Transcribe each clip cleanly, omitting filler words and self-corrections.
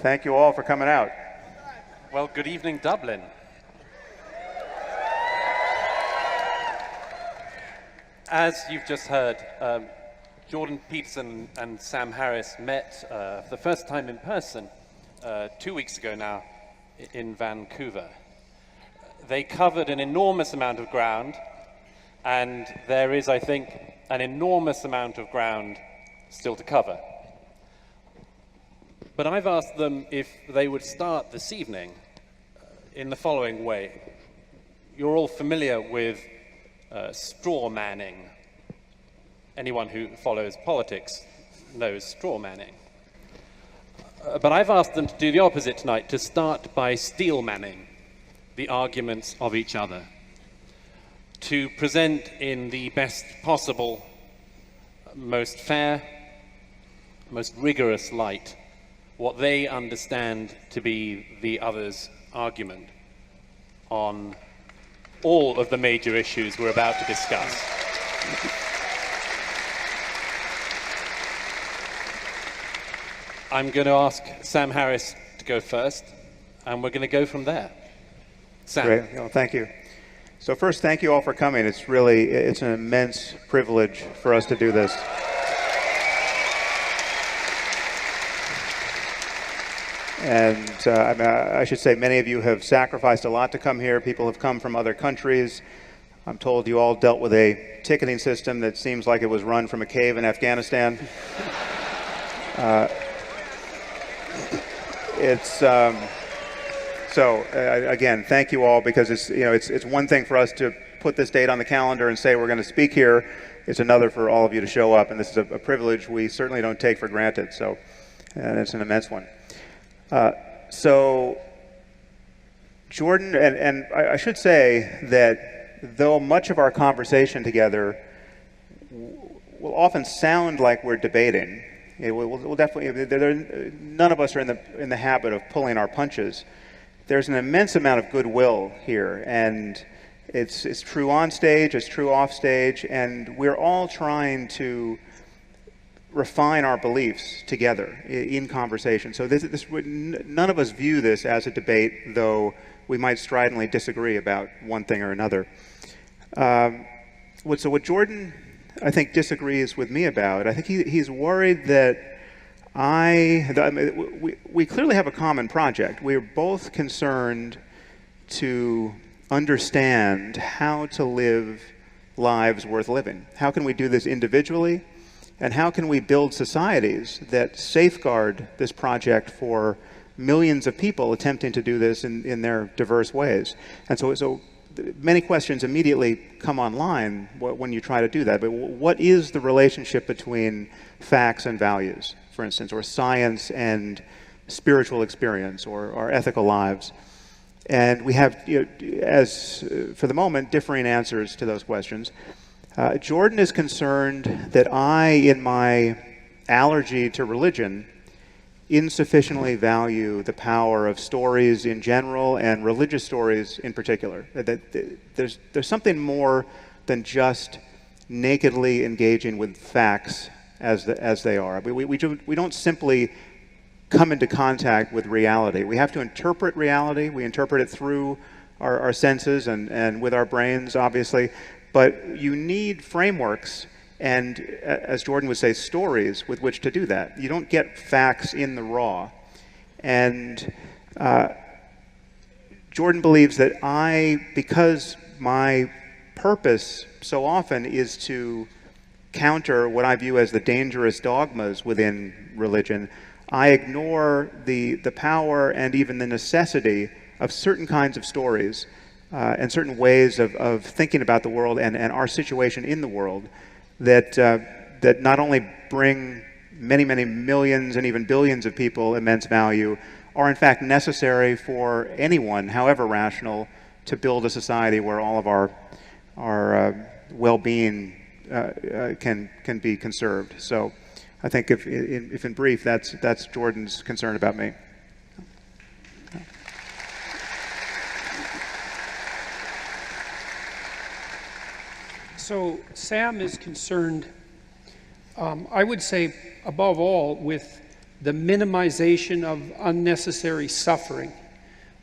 Thank you all for coming out. Well, good evening, Dublin. As you've just heard, Jordan Peterson and Sam Harris met for the first time in person 2 weeks ago now in Vancouver. They covered an enormous amount of ground, and there is, I think, an enormous amount of ground still to cover. But I've asked them if they would start this evening in the following way. You're all familiar with straw manning. Anyone who follows politics knows straw manning. But I've asked them to do the opposite tonight, to start by steel manning the arguments of each other, to present in the best possible, most fair, most rigorous light what they understand to be the other's argument on all of the major issues we're about to discuss. I'm going to ask Sam Harris to go first, and we're going to go from there. Sam. Great. Well, thank you. So first, thank you all for coming. It's an immense privilege for us to do this. And I should say many of you have sacrificed a lot to come here. People have come from other countries. I'm told you all dealt with a ticketing system that seems like it was run from a cave in Afghanistan. Again, thank you all, because it's one thing for us to put this date on the calendar and say we're going to speak here. It's another for all of you to show up, and this is a privilege we certainly don't take for granted. And it's an immense one. So Jordan, and I should say that though much of our conversation together will often sound like we're debating, we'll definitely, none of us are in the habit of pulling our punches. There's an immense amount of goodwill here, and it's true on stage, it's true off stage, and we're all trying to refine our beliefs together in conversation. So none of us view this as a debate, though we might stridently disagree about one thing or another. What Jordan, I think, disagrees with me about, I think he's worried that we clearly have a common project. We're both concerned to understand how to live lives worth living. How can we do this individually? And how can we build societies that safeguard this project for millions of people attempting to do this in their diverse ways? And so many questions immediately come online when you try to do that. But what is the relationship between facts and values, for instance, or science and spiritual experience, or our ethical lives? And we have, for the moment, differing answers to those questions. Jordan is concerned that in my allergy to religion, insufficiently value the power of stories in general and religious stories in particular. That there's something more than just nakedly engaging with facts as they are. We don't simply come into contact with reality. We have to interpret reality. We interpret it through our senses and with our brains, obviously. But you need frameworks and, as Jordan would say, stories with which to do that. You don't get facts in the raw. And Jordan believes that because my purpose so often is to counter what I view as the dangerous dogmas within religion, I ignore the power and even the necessity of certain kinds of stories and certain ways of thinking about the world and our situation in the world that not only bring many, many millions and even billions of people immense value, are in fact necessary for anyone, however rational, to build a society where all of our well-being can be conserved. So I think if in brief, that's Jordan's concern about me. So Sam is concerned, I would say, above all, with the minimization of unnecessary suffering,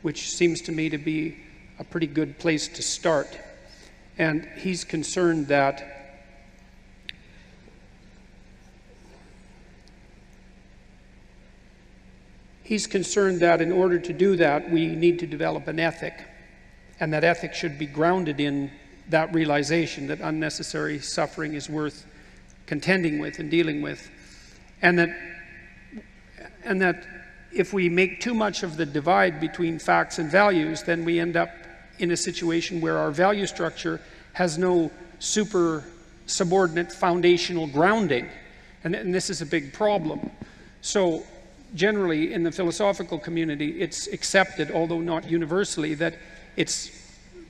which seems to me to be a pretty good place to start. And he's concerned that in order to do that, we need to develop an ethic, and that ethic should be grounded in that realization that unnecessary suffering is worth contending with and dealing with, and that if we make too much of the divide between facts and values, then we end up in a situation where our value structure has no super subordinate foundational grounding, and this is a big problem. So generally in the philosophical community, it's accepted, although not universally, that it's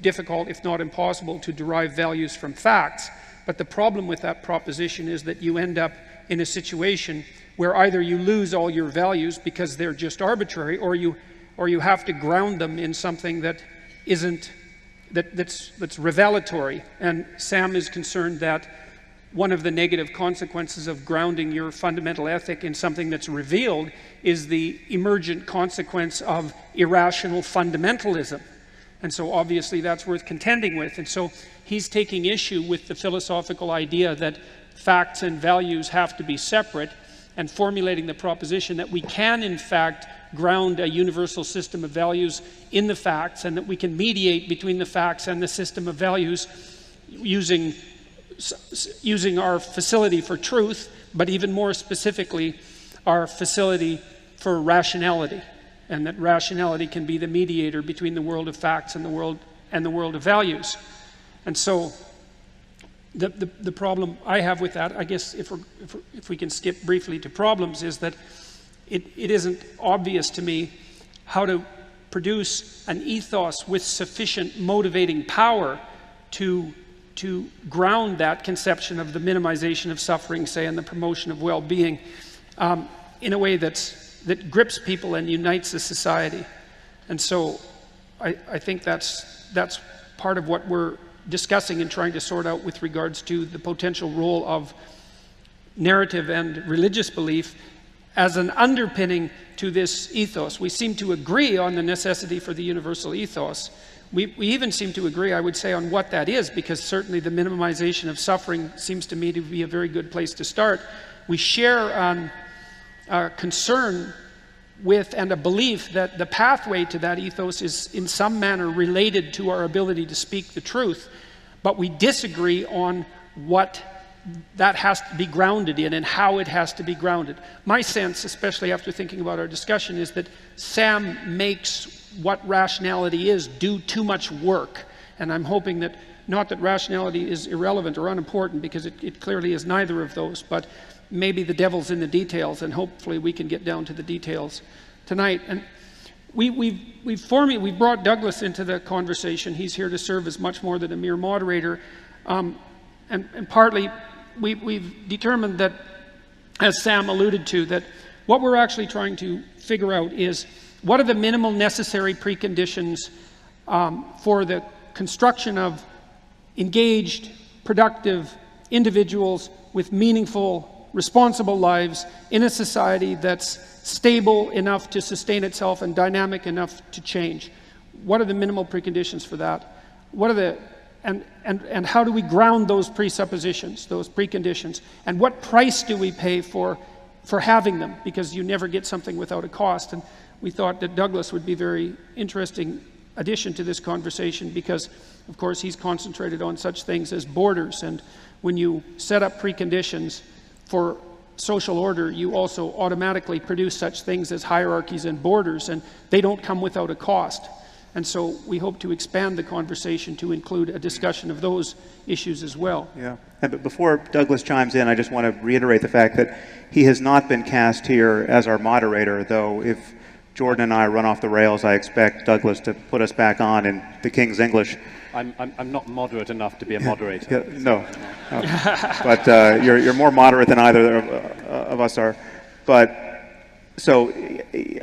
difficult, if not impossible, to derive values from facts. But the problem with that proposition is that you end up in a situation where either you lose all your values because they're just arbitrary, or you have to ground them in something that isn't, that's revelatory. And Sam is concerned that one of the negative consequences of grounding your fundamental ethic in something that's revealed is the emergent consequence of irrational fundamentalism. And so obviously that's worth contending with. And so he's taking issue with the philosophical idea that facts and values have to be separate, and formulating the proposition that we can in fact ground a universal system of values in the facts, and that we can mediate between the facts and the system of values using our facility for truth, but even more specifically our facility for rationality, and that rationality can be the mediator between the world of facts and the world of values. And so the problem I have with that, I guess if we can skip briefly to problems, is that it isn't obvious to me how to produce an ethos with sufficient motivating power to ground that conception of the minimization of suffering, say, and the promotion of well-being in a way that grips people and unites a society. And so I think that's part of what we're discussing and trying to sort out with regards to the potential role of narrative and religious belief as an underpinning to this ethos. We seem to agree on the necessity for the universal ethos. We even seem to agree, I would say, on what that is, because certainly the minimization of suffering seems to me to be a very good place to start. We share a concern with and a belief that the pathway to that ethos is in some manner related to our ability to speak the truth, but we disagree on what that has to be grounded in and how it has to be grounded. My sense, especially after thinking about our discussion, is that Sam makes what rationality is do too much work, and I'm hoping that, not that rationality is irrelevant or unimportant, because it clearly is neither of those, but maybe the devil's in the details, and hopefully we can get down to the details tonight. And we've brought Douglas into the conversation. He's here to serve as much more than a mere moderator, and partly we've determined that, as Sam alluded to, that what we're actually trying to figure out is what are the minimal necessary preconditions for the construction of engaged, productive individuals with meaningful, responsible lives in a society that's stable enough to sustain itself and dynamic enough to change. What are the minimal preconditions for that? What are the and how do we ground those presuppositions, those preconditions? And what price do we pay for having them? Because you never get something without a cost. And we thought that Douglas would be a very interesting addition to this conversation, because of course he's concentrated on such things as borders, and when you set up preconditions for social order, you also automatically produce such things as hierarchies and borders, and they don't come without a cost. And so we hope to expand the conversation to include a discussion of those issues as well. Yeah, but before Douglas chimes in, I just want to reiterate the fact that he has not been cast here as our moderator, though if Jordan and I run off the rails, I expect Douglas to put us back on in the King's English. I'm not moderate enough to be a moderator. Yeah, no. But you're more moderate than either of us are. But So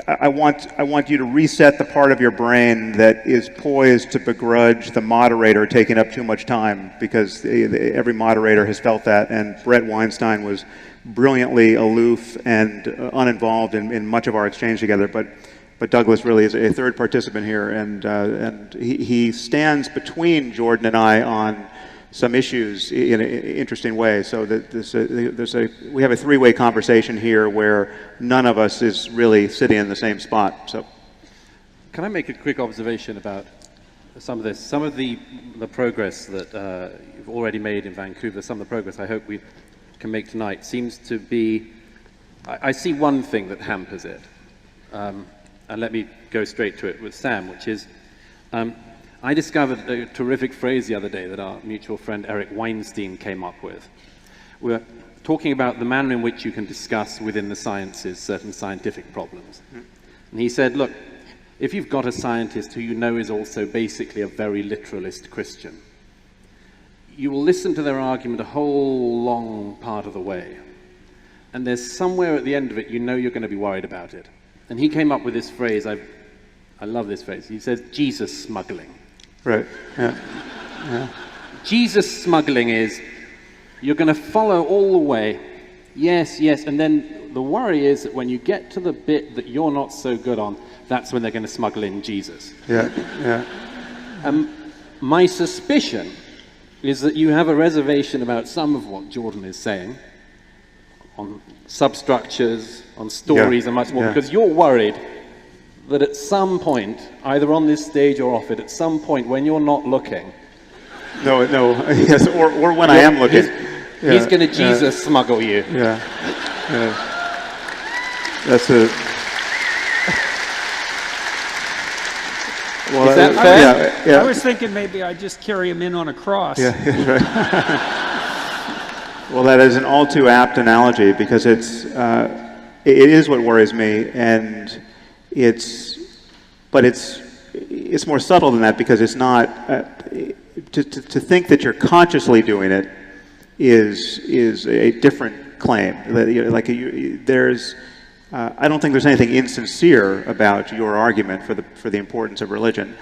I want you to reset the part of your brain that is poised to begrudge the moderator taking up too much time, because every moderator has felt that, and Brett Weinstein was brilliantly aloof and uninvolved in much of our exchange together. But Douglas really is a third participant here, and he stands between Jordan and I on some issues in an interesting way. So we have a three-way conversation here where none of us is really sitting in the same spot. So, can I make a quick observation about some of this? Some of the progress that you've already made in Vancouver, some of the progress I hope we can make tonight, seems to be, I see one thing that hampers it. And let me go straight to it with Sam, which is, I discovered a terrific phrase the other day that our mutual friend Eric Weinstein came up with. We're talking about the manner in which you can discuss within the sciences certain scientific problems. And he said, look, if you've got a scientist who you know is also basically a very literalist Christian, you will listen to their argument a whole long part of the way. And there's somewhere at the end of it, you know you're going to be worried about it. And he came up with this phrase, I love this phrase. He says, Jesus smuggling. Right, yeah. Yeah. Jesus smuggling is, you're going to follow all the way, yes, yes, and then the worry is that when you get to the bit that you're not so good on, that's when they're going to smuggle in Jesus. Yeah, yeah. My suspicion is that you have a reservation about some of what Jordan is saying, on substructures, on stories, and much more, because you're worried that at some point, either on this stage or off it, at some point when you're not looking... No, yes, or when I am looking. He's going to Jesus smuggle you. Yeah, that's a... Well, is that fair? Yeah. I was thinking maybe I'd just carry him in on a cross. Yeah, right. Well, that is an all too apt analogy, because it is what worries me, and it's more subtle than that, because it's not to think that you're consciously doing it is a different claim. Like I don't think there's anything insincere about your argument for the importance of religion,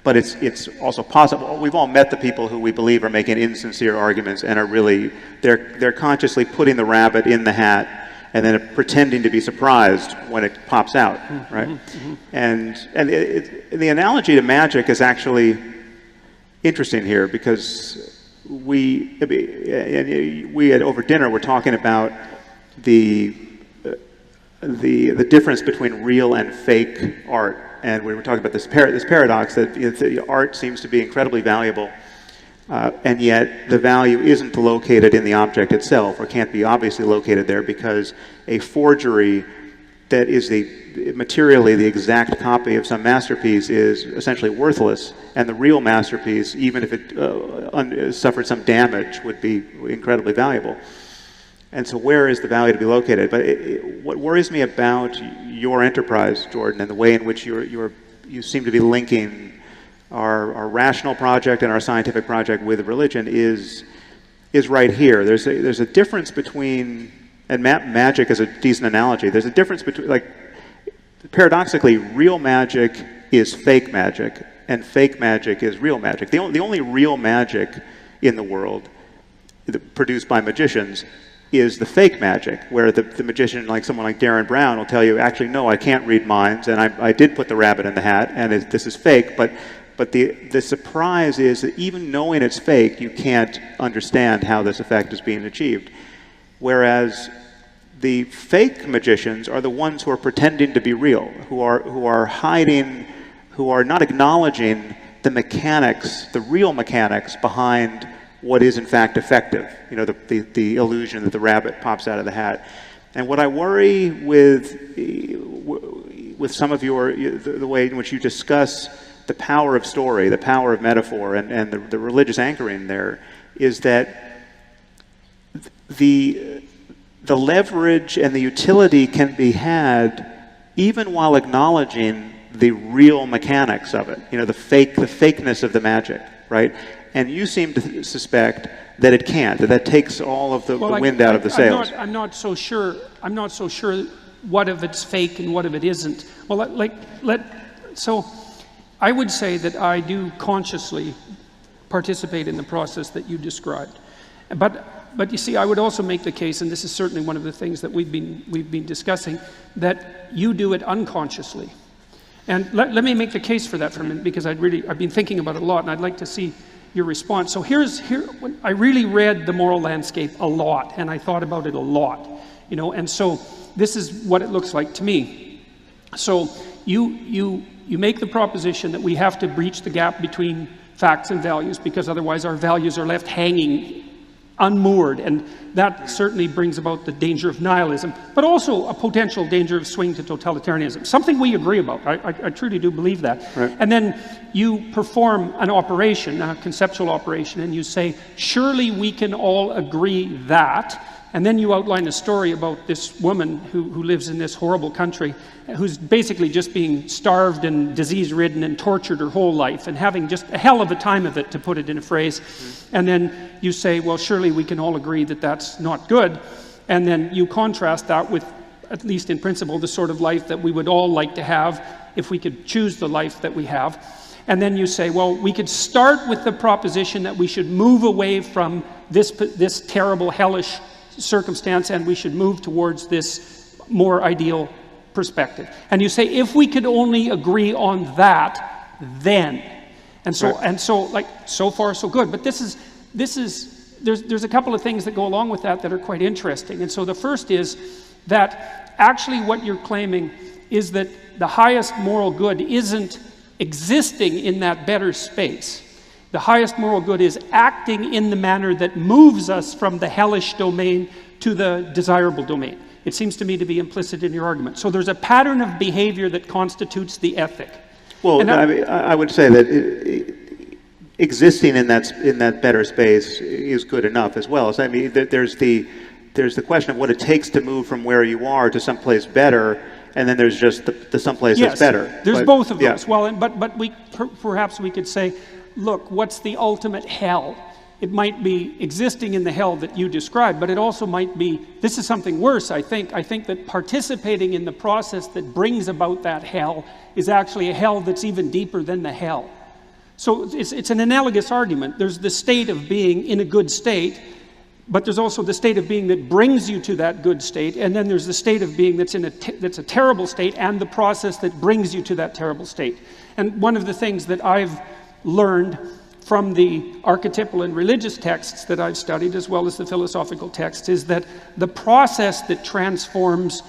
but it's also possible. We've all met the people who we believe are making insincere arguments and are really they're consciously putting the rabbit in the hat and then pretending to be surprised when it pops out, right? Mm-hmm. And the analogy to magic is actually interesting here, because we over dinner were talking about the difference between real and fake art, and we were talking about this paradox that art seems to be incredibly valuable. And yet the value isn't located in the object itself, or can't be obviously located there, because a forgery that is materially the exact copy of some masterpiece is essentially worthless, and the real masterpiece, even if it suffered some damage, would be incredibly valuable. And so where is the value to be located? But what worries me about your enterprise, Jordan, and the way in which you seem to be linking our rational project and our scientific project with religion is right here. There's a difference between, and magic is a decent analogy. There's a difference between, like, paradoxically, real magic is fake magic, and fake magic is real magic. The only real magic in the world produced by magicians is the fake magic, where the magician, like someone like Darren Brown, will tell you, actually, no, I can't read minds, and I did put the rabbit in the hat, and this is fake, but the surprise is that even knowing it's fake, you can't understand how this effect is being achieved. Whereas the fake magicians are the ones who are pretending to be real, who are hiding, who are not acknowledging the mechanics, the real mechanics behind what is in fact effective. You know, the illusion that the rabbit pops out of the hat. And what I worry with some of the way in which you discuss the power of story, the power of metaphor, and the religious anchoring there, is that the leverage and the utility can be had even while acknowledging the real mechanics of it. You know, the fakeness of the magic, right? And you seem to suspect that it can't, that takes all of the wind out of the sails. I'm not so sure what of it's fake and what of it isn't. Well, so I would say that I do consciously participate in the process that you described. But you see, I would also make the case, and this is certainly one of the things that we've been discussing, that you do it unconsciously. And let me make the case for that for a minute, because I've been thinking about it a lot, and I'd like to see your response. So when I really read The Moral Landscape a lot, and I thought about it a lot, and so this is what it looks like to me. So you make the proposition that we have to breach the gap between facts and values, because otherwise our values are left hanging unmoored, and that certainly brings about the danger of nihilism, but also a potential danger of swing to totalitarianism, something we agree about. I truly do believe that. Right. And then you perform an operation, a conceptual operation, and you say, surely we can all agree that. And then you outline a story about this woman who lives in this horrible country, who's basically just being starved and disease-ridden and tortured her whole life and having just a hell of a time of it, to put it in a phrase. And then you say, well, surely we can all agree that that's not good. And then you contrast that with, at least in principle, the sort of life that we would all like to have if we could choose the life that we have. And then you say, well, we could start with the proposition that we should move away from this terrible, hellish circumstance, and we should move towards this more ideal perspective. And you say, if we could only agree on that, then. And so, right. And so, like, so far so good. But there's a couple of things that go along with that are quite interesting. And so the first is that actually what you're claiming is that the highest moral good isn't existing in that better space. The highest moral good is acting in the manner that moves us from the hellish domain to the desirable domain. It seems to me to be implicit in your argument. So there's a pattern of behavior that constitutes the ethic. Well, I would say that existing in that better space is good enough as well. So, I mean, there's the question of what it takes to move from where you are to someplace better, and then there's just the someplace that's better. There's both of those. Yeah. Well, but perhaps we could say, look, what's the ultimate hell? It might be existing in the hell that you described, but it also might be, this is something worse, I think. I think that participating in the process that brings about that hell is actually a hell that's even deeper than the hell. So it's an analogous argument. There's the state of being in a good state, but there's also the state of being that brings you to that good state, and then there's the state of being that's a terrible state, and the process that brings you to that terrible state. And one of the things that I've learned from the archetypal and religious texts that I've studied, as well as the philosophical texts, is that the process that transforms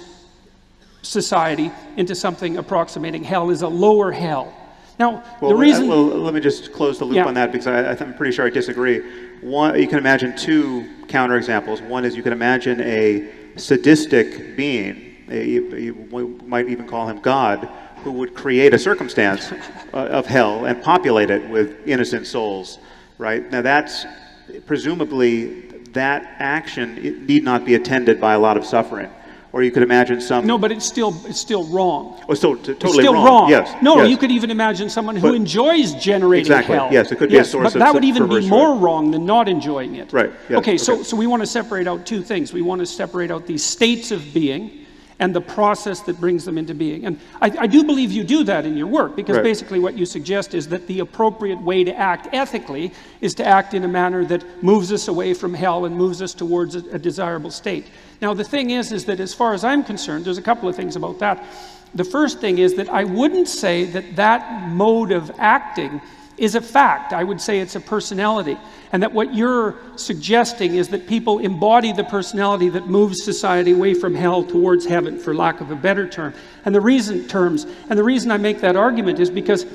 society into something approximating hell is a lower hell. Now, the reason... Well, let me just close the loop on that, because I'm pretty sure I disagree. One, you can imagine two counterexamples. One is you can imagine a sadistic being, you might even call him God, who would create a circumstance of hell and populate it with innocent souls, right? Now that's, presumably, that action, it need not be attended by a lot of suffering. Or you could imagine some... No, but it's still wrong. Oh, still totally it's still wrong. Yes. No, you could even imagine someone who enjoys generating hell. Yes, it could be a source of but that would even be more wrong than not enjoying it. Right. Yes. Okay, so we want to separate out two things. We want to separate out these states of being and the process that brings them into being. And I do believe you do that in your work, because basically what you suggest is that the appropriate way to act ethically is to act in a manner that moves us away from hell and moves us towards a desirable state. Now, the thing is that as far as I'm concerned, there's a couple of things about that. The first thing is that I wouldn't say that mode of acting is a fact. I would say it's a personality. And that what you're suggesting is that people embody the personality that moves society away from hell towards heaven, for lack of a better term. And the reason I make that argument is because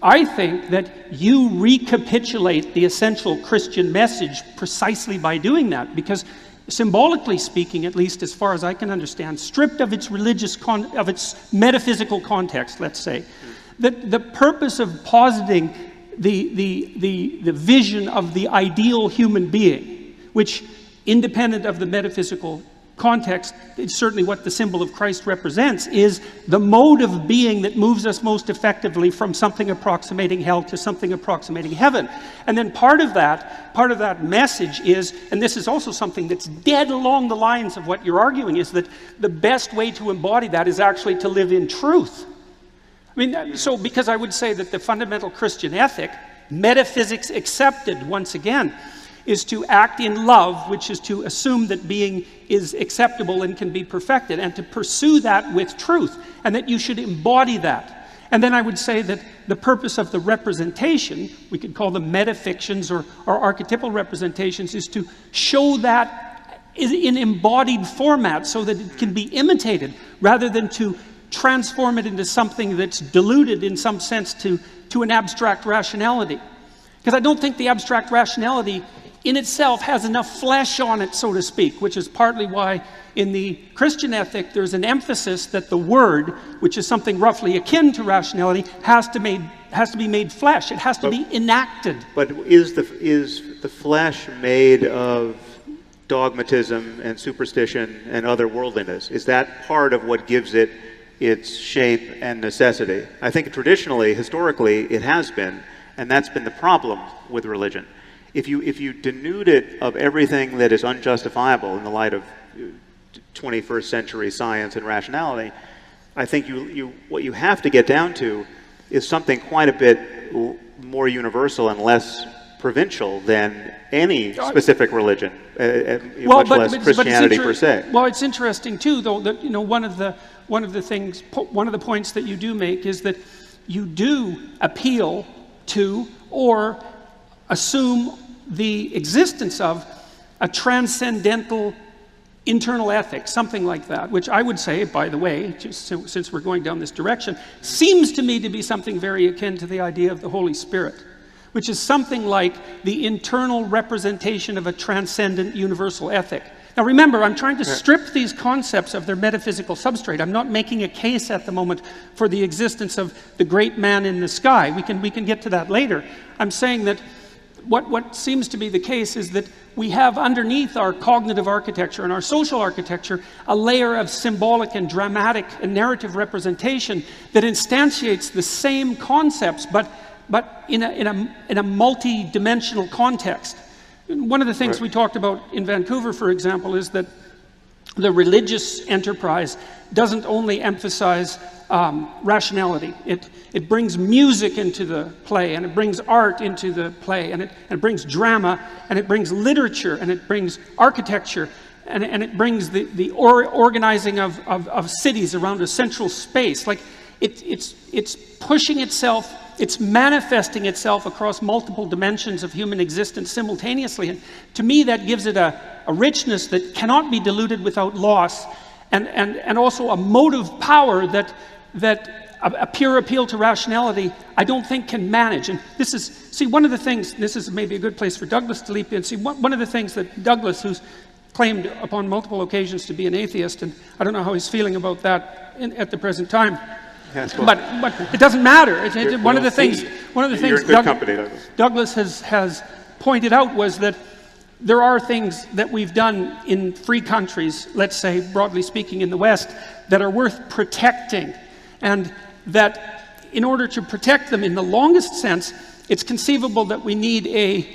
I think that you recapitulate the essential Christian message precisely by doing that, because symbolically speaking, at least as far as I can understand, stripped of its of its metaphysical context, let's say, that the purpose of positing the vision of the ideal human being, which, independent of the metaphysical context, it's certainly what the symbol of Christ represents, is the mode of being that moves us most effectively from something approximating hell to something approximating heaven. And then part of that message is, and this is also something that's dead along the lines of what you're arguing, is that the best way to embody that is actually to live in truth. I mean, so because I would say that the fundamental Christian ethic, metaphysics accepted once again, is to act in love, which is to assume that being is acceptable and can be perfected, and to pursue that with truth, and that you should embody that. And then I would say that the purpose of the representation, we could call them metafictions or archetypal representations, is to show that in embodied format so that it can be imitated, rather than to transform it into something that's diluted in some sense to an abstract rationality. Because I don't think the abstract rationality in itself has enough flesh on it, so to speak, which is partly why in the Christian ethic there's an emphasis that the word, which is something roughly akin to rationality, has to be made flesh. It has to be enacted. But is the flesh made of dogmatism and superstition and otherworldliness? Is that part of what gives it its shape and necessity? I think traditionally, historically, it has been, and that's been the problem with religion. If you denude it of everything that is unjustifiable in the light of 21st century science and rationality, I think what you have to get down to is something quite a bit more universal and less provincial than any specific religion, much less Christianity per se. Well, it's interesting too, though, that one of the points that you do make is that you do appeal to or assume the existence of a transcendental internal ethic, something like that, which I would say, by the way, just since we're going down this direction, seems to me to be something very akin to the idea of the Holy Spirit, which is something like the internal representation of a transcendent universal ethic. Now remember, I'm trying to strip these concepts of their metaphysical substrate. I'm not making a case at the moment for the existence of the great man in the sky. We can get to that later. I'm saying that what seems to be the case is that we have underneath our cognitive architecture and our social architecture a layer of symbolic and dramatic and narrative representation that instantiates the same concepts, but in a multi-dimensional context. One of the things we talked about in Vancouver, for example, is that the religious enterprise doesn't only emphasize rationality. It brings music into the play, and it brings art into the play, and it brings drama, and it brings literature, and it brings architecture, and it brings the organizing of cities around a central space. Like it's pushing itself. It's manifesting itself across multiple dimensions of human existence simultaneously. And to me, that gives it a richness that cannot be diluted without loss, and also a motive power that a pure appeal to rationality I don't think can manage. And this is, see, one of the things, this is maybe a good place for Douglas to leap in. See, one of the things that Douglas, who's claimed upon multiple occasions to be an atheist, and I don't know how he's feeling about that at the present time. Yes, well, but it doesn't matter. One of the things Douglas has pointed out was that there are things that we've done in free countries, let's say broadly speaking in the West, that are worth protecting, and that in order to protect them in the longest sense, it's conceivable that we need a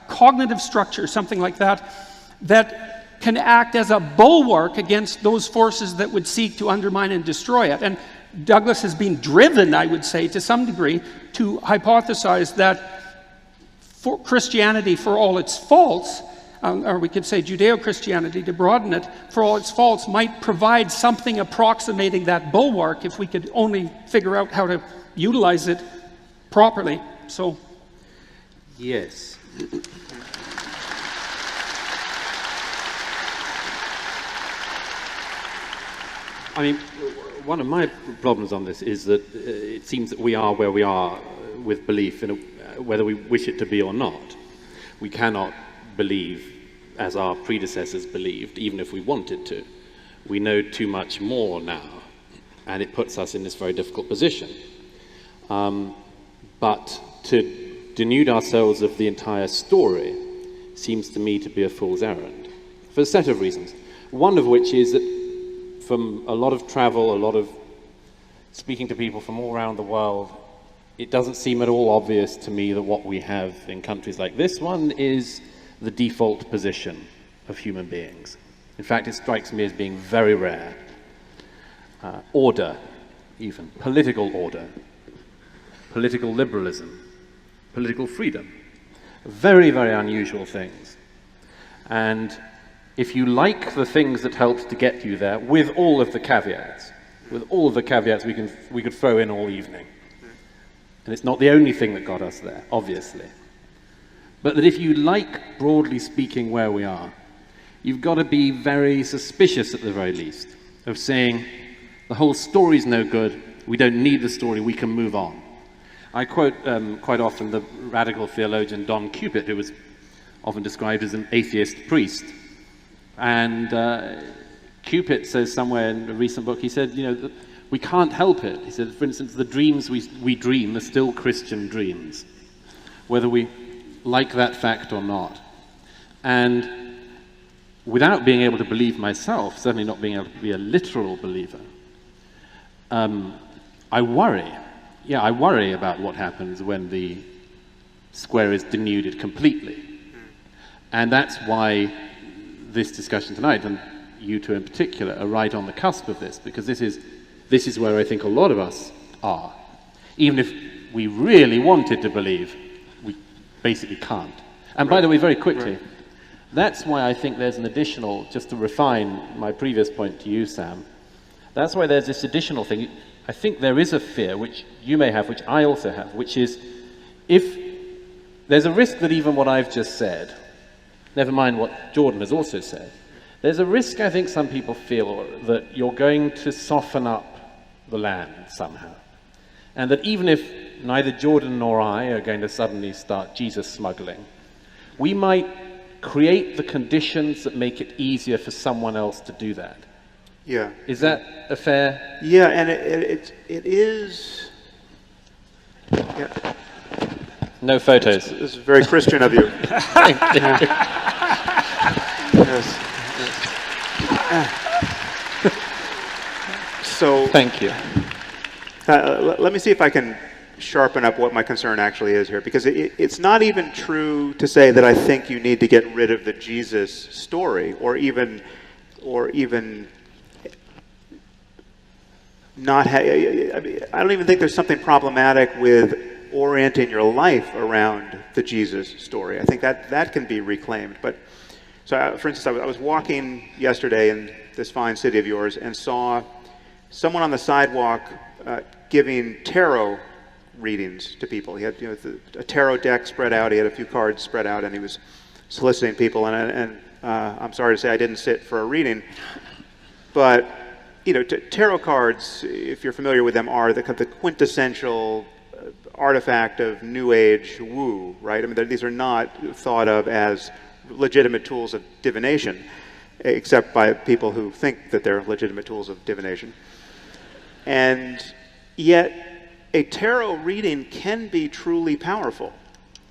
cognitive structure, something like that can act as a bulwark against those forces that would seek to undermine and destroy it. And Douglas has been driven, I would say, to some degree, to hypothesize that for Christianity, for all its faults, or we could say Judeo-Christianity, to broaden it, for all its faults, might provide something approximating that bulwark if we could only figure out how to utilize it properly. So, yes. I mean, one of my problems on this is that it seems that we are where we are with belief, whether we wish it to be or not. We cannot believe as our predecessors believed, even if we wanted to. We know too much more now, and it puts us in this very difficult position. But to denude ourselves of the entire story seems to me to be a fool's errand. for a set of reasons. One of which is that from a lot of travel, a lot of speaking to people from all around the world, it doesn't seem at all obvious to me that what we have in countries like this one is the default position of human beings. In fact, it strikes me as being very rare. Order, even political order, political liberalism, political freedom. Very, very unusual things. And if you like the things that helped to get you there, with all of the caveats we could throw in all evening. And it's not the only thing that got us there, obviously. But that if you like, broadly speaking, where we are, you've got to be very suspicious at the very least of saying, the whole story's no good, we don't need the story, we can move on. I quote quite often the radical theologian Don Cupid, who was often described as an atheist priest. And Cupid says somewhere in a recent book, he said, we can't help it. He said, for instance, the dreams we dream are still Christian dreams, whether we like that fact or not. And without being able to believe myself, certainly not being able to be a literal believer, I worry. Yeah, I worry about what happens when the square is denuded completely. And that's why this discussion tonight, and you two in particular, are right on the cusp of this, because this is where I think a lot of us are. Even if we really wanted to believe, we basically can't. And by the way, very quickly, that's why I think there's an additional, just to refine my previous point to you, Sam, that's why there's this additional thing. I think there is a fear, which you may have, which I also have, which is if there's a risk that even what I've just said, never mind what Jordan has also said, there's a risk, I think some people feel, that you're going to soften up the land somehow. And that even if neither Jordan nor I are going to suddenly start Jesus smuggling, we might create the conditions that make it easier for someone else to do that. Yeah. Is that a fair? Yeah, and it is. Yeah. No photos. This is very Christian of you. Thank you. Yes. So. Thank you. Let me see if I can sharpen up what my concern actually is here, because it's not even true to say that I think you need to get rid of the Jesus story, or even not. I don't even think there's something problematic with orienting your life around the Jesus story. I think that can be reclaimed. But so, for instance, I was walking yesterday in this fine city of yours and saw someone on the sidewalk giving tarot readings to people. He had a tarot deck spread out. He had a few cards spread out, and he was soliciting people. And I'm sorry to say I didn't sit for a reading, but tarot cards, if you're familiar with them, are the quintessential artifact of New Age woo, right? I mean, these are not thought of as legitimate tools of divination, except by people who think that they're legitimate tools of divination. And yet, a tarot reading can be truly powerful,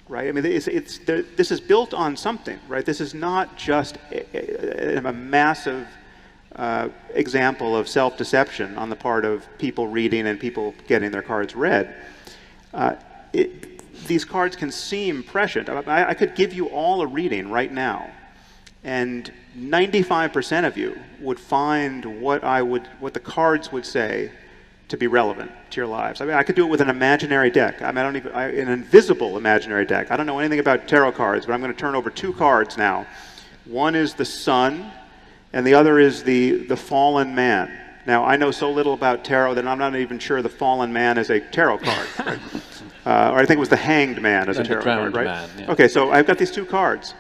right? I mean, this is built on something, right? This is not just a massive example of self-deception on the part of people reading and people getting their cards read. These cards can seem prescient. I could give you all a reading right now, and 95% of you would find what the cards would say to be relevant to your lives. I mean, I could do it with an imaginary deck. I mean, an invisible imaginary deck. I don't know anything about tarot cards, but I'm going to turn over two cards now. One is the sun, and the other is the fallen man. Now, I know so little about tarot that I'm not even sure the fallen man is a tarot card. Right? Or I think it was the hanged man as a tarot card, right? Man, yeah. Okay, so I've got these two cards.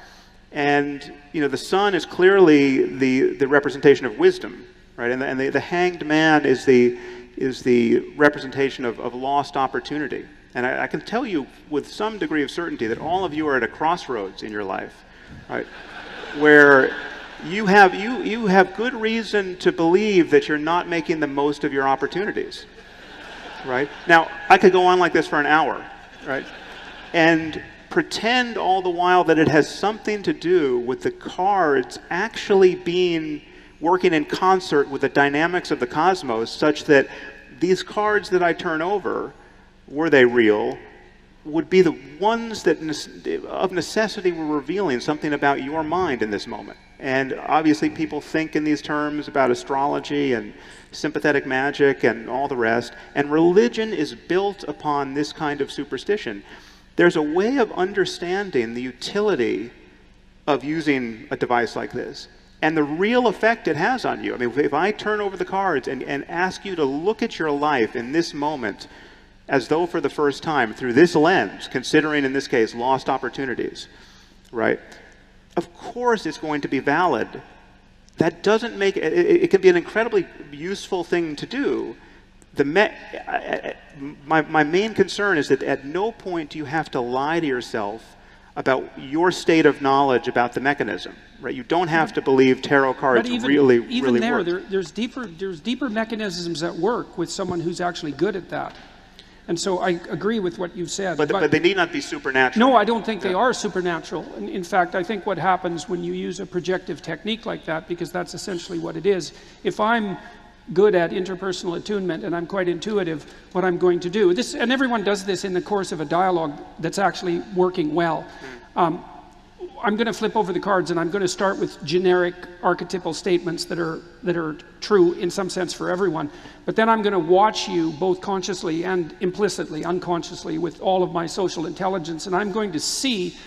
And, the sun is clearly the representation of wisdom, right? And the hanged man is the representation of lost opportunity. And I can tell you with some degree of certainty that all of you are at a crossroads in your life, right? Where you have good reason to believe that you're not making the most of your opportunities, right? Now, I could go on like this for an hour, right? And pretend all the while that it has something to do with the cards actually working in concert with the dynamics of the cosmos, such that these cards that I turn over, were they real, would be the ones that of necessity were revealing something about your mind in this moment. And obviously people think in these terms about astrology and sympathetic magic and all the rest, and religion is built upon this kind of superstition. There's a way of understanding the utility of using a device like this and the real effect it has on you. I mean, if I turn over the cards and ask you to look at your life in this moment as though for the first time through this lens, considering in this case lost opportunities, right? Of course it's going to be valid. That doesn't make it, it can be an incredibly useful thing to do. My main concern is that at no point do you have to lie to yourself about your state of knowledge about the mechanism, right? You don't have to believe tarot cards really work. There's deeper mechanisms at work with someone who's actually good at that. And so I agree with what you've said. But they need not be supernatural. No, I don't think they are supernatural. In fact, I think what happens when you use a projective technique like that, because that's essentially what it is, if I'm good at interpersonal attunement and I'm quite intuitive, what I'm going to do, and everyone does this in the course of a dialogue that's actually working well. I'm going to flip over the cards and I'm going to start with generic archetypal statements that are true in some sense for everyone. But then I'm going to watch you both consciously and implicitly, unconsciously, with all of my social intelligence, and I'm going to see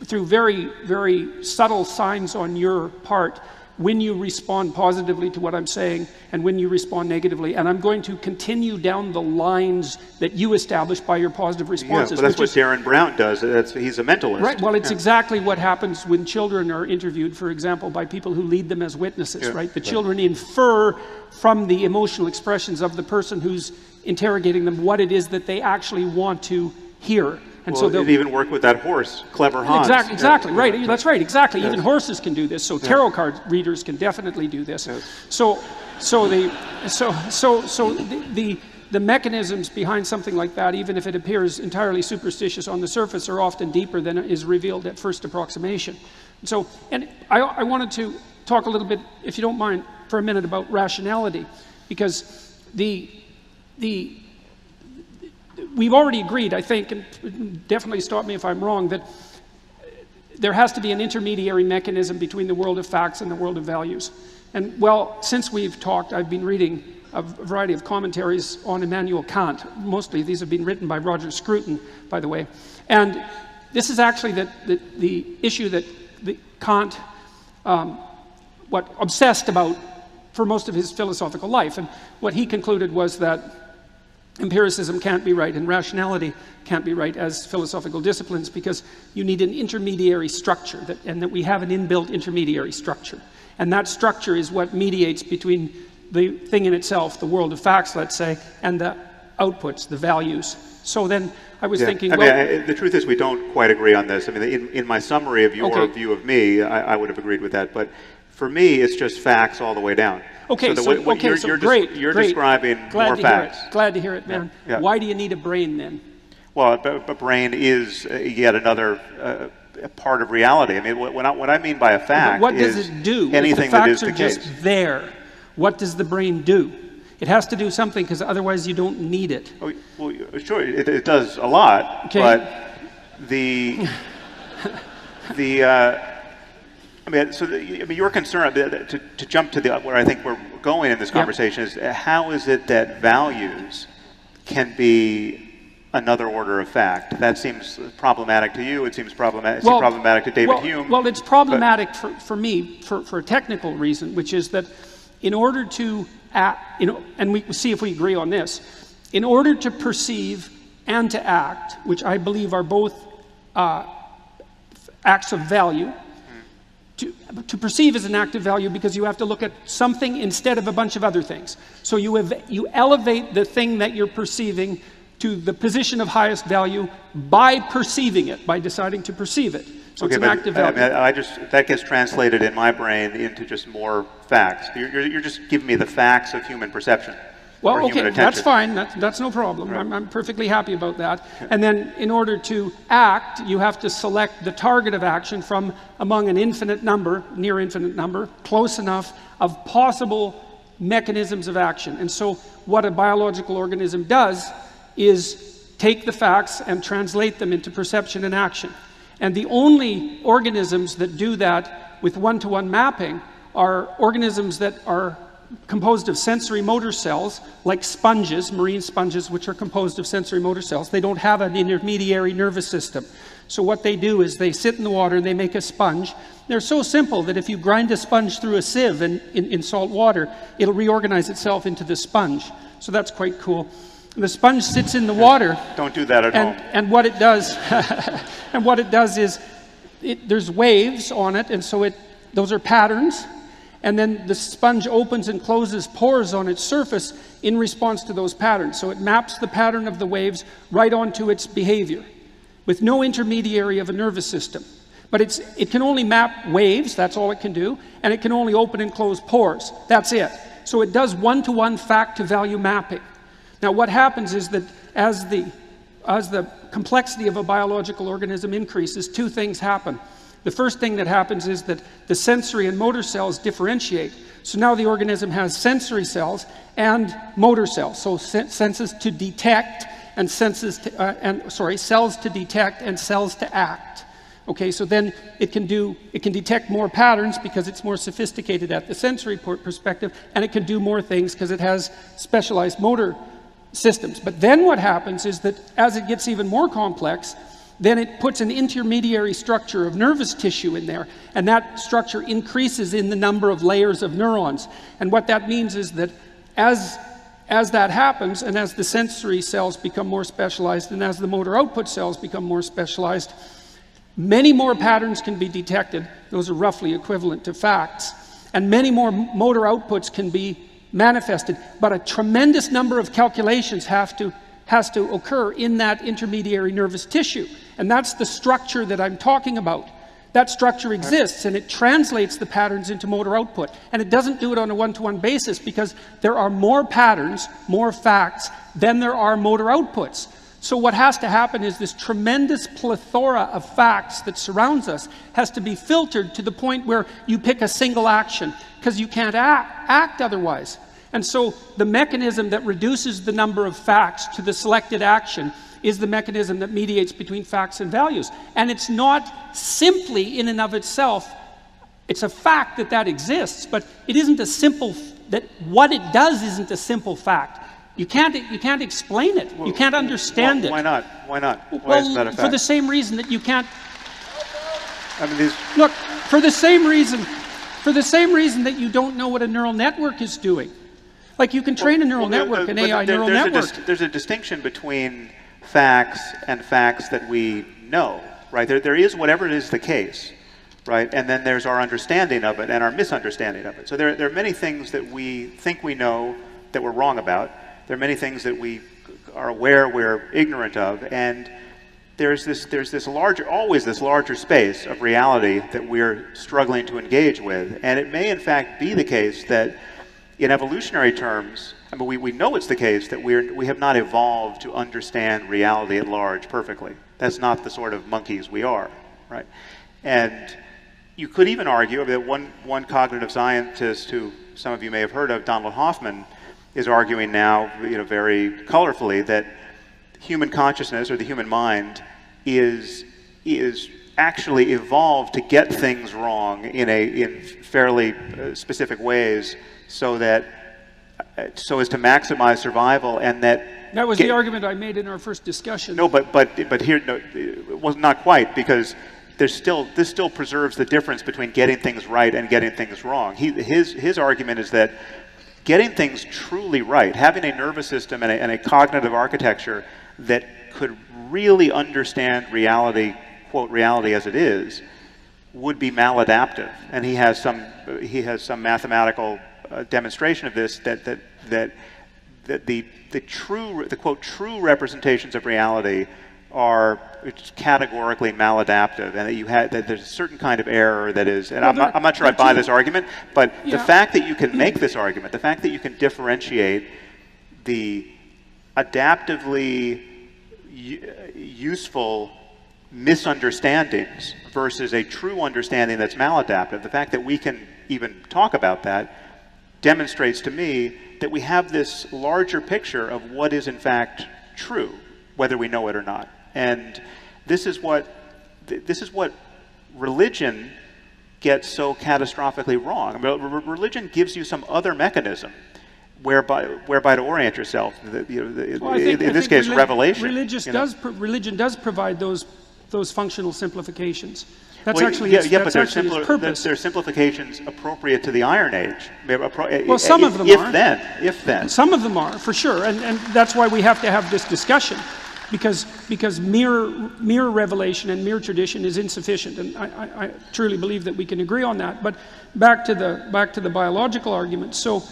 through very, very subtle signs on your part when you respond positively to what I'm saying and when you respond negatively. And I'm going to continue down the lines that you establish by your positive responses. Yeah, but that's what Darren Brown does. He's a mentalist. Right, well, it's exactly what happens when children are interviewed, for example, by people who lead them as witnesses, right? The children infer from the emotional expressions of the person who's interrogating them what it is that they actually want to hear. And well, so it even worked with that horse, clever Hans. Exactly, right. That's right, exactly. Even horses can do this. So tarot card readers can definitely do this. So the mechanisms behind something like that, even if it appears entirely superstitious on the surface, are often deeper than is revealed at first approximation. So, and I wanted to talk a little bit, if you don't mind, for a minute about rationality, because we've already agreed, I think, and definitely stop me if I'm wrong, that there has to be an intermediary mechanism between the world of facts and the world of values. And well, since we've talked, I've been reading a variety of commentaries on Immanuel Kant. Mostly these have been written by Roger Scruton, by the way. And this is actually the issue that Kant obsessed about for most of his philosophical life. And what he concluded was that empiricism can't be right and rationality can't be right as philosophical disciplines, because you need an intermediary structure, and that we have an inbuilt intermediary structure. And that structure is what mediates between the thing in itself, the world of facts, let's say, and the outputs, the values. So then I was thinking, the truth is we don't quite agree on this. I mean, in my summary of your view of me, I would have agreed with that. But for me, it's just facts all the way down. Okay, You're describing more facts. Glad to hear it, man. Yeah. Why do you need a brain then? Well, a brain is yet another part of reality. I mean, what I mean by a fact what does it do? Anything that is the case. If the facts are just there, what does the brain do? It has to do something, because otherwise you don't need it. Oh, well, sure, it does a lot, okay. But your concern, to jump to where I think we're going in this conversation, is how is it that values can be another order of fact? That seems problematic to you. It seems problematic to David Hume. Well, it's problematic for me for a technical reason, which is that in order to act, and we see if we agree on this, in order to perceive and to act, which I believe are both acts of value. To perceive is an act of value because you have to look at something instead of a bunch of other things. So you elevate the thing that you're perceiving to the position of highest value by perceiving it, by deciding to perceive it. So it's an act of value. That gets translated in my brain into just more facts. You're just giving me the facts of human perception. Well, or human okay, attention. that's fine. That's no problem. Right. I'm perfectly happy about that. And then in order to act, you have to select the target of action from among an infinite number, near infinite number, close enough of possible mechanisms of action. And so what a biological organism does is take the facts and translate them into perception and action. And the only organisms that do that with one-to-one mapping are organisms that are composed of sensory motor cells, like sponges, marine sponges, which are composed of sensory motor cells. They don't have an intermediary nervous system. So what they do is they sit in the water and they make a sponge. They're so simple that if you grind a sponge through a sieve in salt water, it'll reorganize itself into the sponge. So that's quite cool. The sponge sits in the water. Don't do that at home. And what it does, and what it does is, there's waves on it, and so those are patterns. And then the sponge opens and closes pores on its surface in response to those patterns. So it maps the pattern of the waves right onto its behavior, with no intermediary of a nervous system. But it can only map waves, that's all it can do, and it can only open and close pores. That's it. So it does one-to-one fact-to-value mapping. Now what happens is that as the complexity of a biological organism increases, two things happen. The first thing that happens is that the sensory and motor cells differentiate. So now the organism has sensory cells and motor cells. So senses to detect and cells to detect and cells to act. Okay, so then it can detect more patterns because it's more sophisticated at the sensory perspective, and it can do more things because it has specialized motor systems. But then what happens is that as it gets even more complex, then it puts an intermediary structure of nervous tissue in there, and that structure increases in the number of layers of neurons. And what that means is that as that happens, and as the sensory cells become more specialized, and as the motor output cells become more specialized, many more patterns can be detected. Those are roughly equivalent to facts. And many more motor outputs can be manifested. But a tremendous number of calculations has to occur in that intermediary nervous tissue. And that's the structure that I'm talking about. That structure exists, and it translates the patterns into motor output. And it doesn't do it on a one-to-one basis because there are more patterns, more facts, than there are motor outputs. So what has to happen is this tremendous plethora of facts that surrounds us has to be filtered to the point where you pick a single action, because you can't act otherwise. And so the mechanism that reduces the number of facts to the selected action is the mechanism that mediates between facts and values. And it's not simply in and of itself, it's a fact that exists, but it isn't a simple, that what it does isn't a simple fact. You can't explain it. You can't understand it. Why not? Why not? Why Well, isn't that a fact? for the same reason that you can't. I mean, Look, for the same reason that you don't know what a neural network is doing. Like you can train a neural network, an AI neural network. There's a distinction between facts and facts that we know, right? There is whatever it is the case, right? And then there's our understanding of it and our misunderstanding of it. So there are many things that we think we know that we're wrong about. There are many things that we are aware we're ignorant of, and there's always this larger space of reality that we're struggling to engage with. And it may in fact be the case that in evolutionary terms, I mean, we know it's the case that we have not evolved to understand reality at large perfectly. That's not the sort of monkeys we are, right? And you could even argue that one cognitive scientist who some of you may have heard of, Donald Hoffman, is arguing now, very colorfully, that human consciousness or the human mind is actually evolved to get things wrong in fairly specific ways, so as to maximize survival, and that was the argument I made in our first discussion. No, but here, no, it was not quite, because this still preserves the difference between getting things right and getting things wrong. His argument is that getting things truly right, having a nervous system and a cognitive architecture that could really understand reality, quote, reality as it is, would be maladaptive. And he has some mathematical demonstration of this, that the quote true representations of reality are categorically maladaptive, and that there's a certain kind of error that is, and well, I'm not sure I buy this argument, but the fact that you can make this argument, the fact that you can differentiate the adaptively useful misunderstandings versus a true understanding that's maladaptive, the fact that we can even talk about that demonstrates to me that we have this larger picture of what is in fact true, whether we know it or not. And this is what religion gets so catastrophically wrong. I mean, religion gives you some other mechanism whereby to orient yourself. In this case, revelation. Religion does provide those functional simplifications. That's well, actually but its purpose. They're simplifications appropriate to the Iron Age. Well, some of them are. If then. Some of them are, for sure, and that's why we have to have this discussion, because mere revelation and mere tradition is insufficient, and I truly believe that we can agree on that. But back to the biological argument. So,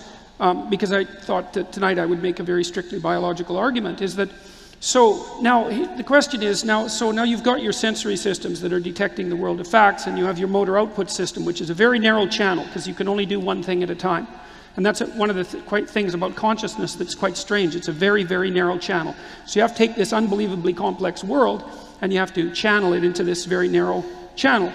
because I thought that tonight I would make a very strictly biological argument, is that. So now the question is, now you've got your sensory systems that are detecting the world of facts, and you have your motor output system, which is a very narrow channel because you can only do one thing at a time. And that's one of the things about consciousness that's quite strange. It's a very, very narrow channel. So you have to take this unbelievably complex world and you have to channel it into this very narrow channel.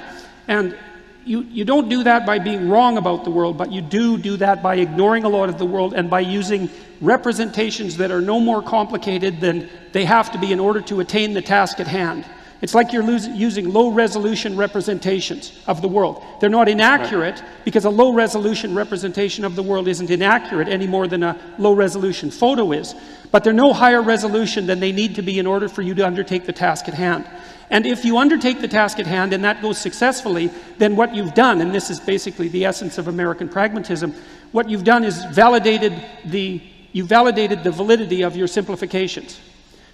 And you don't do that by being wrong about the world, but you do that by ignoring a lot of the world and by using representations that are no more complicated than they have to be in order to attain the task at hand. It's like you're using low-resolution representations of the world. They're not inaccurate because a low-resolution representation of the world isn't inaccurate any more than a low-resolution photo is. But they're no higher resolution than they need to be in order for you to undertake the task at hand. And if you undertake the task at hand and that goes successfully, then what you've done, and this is basically the essence of American pragmatism, what you've done is validated the validity of your simplifications.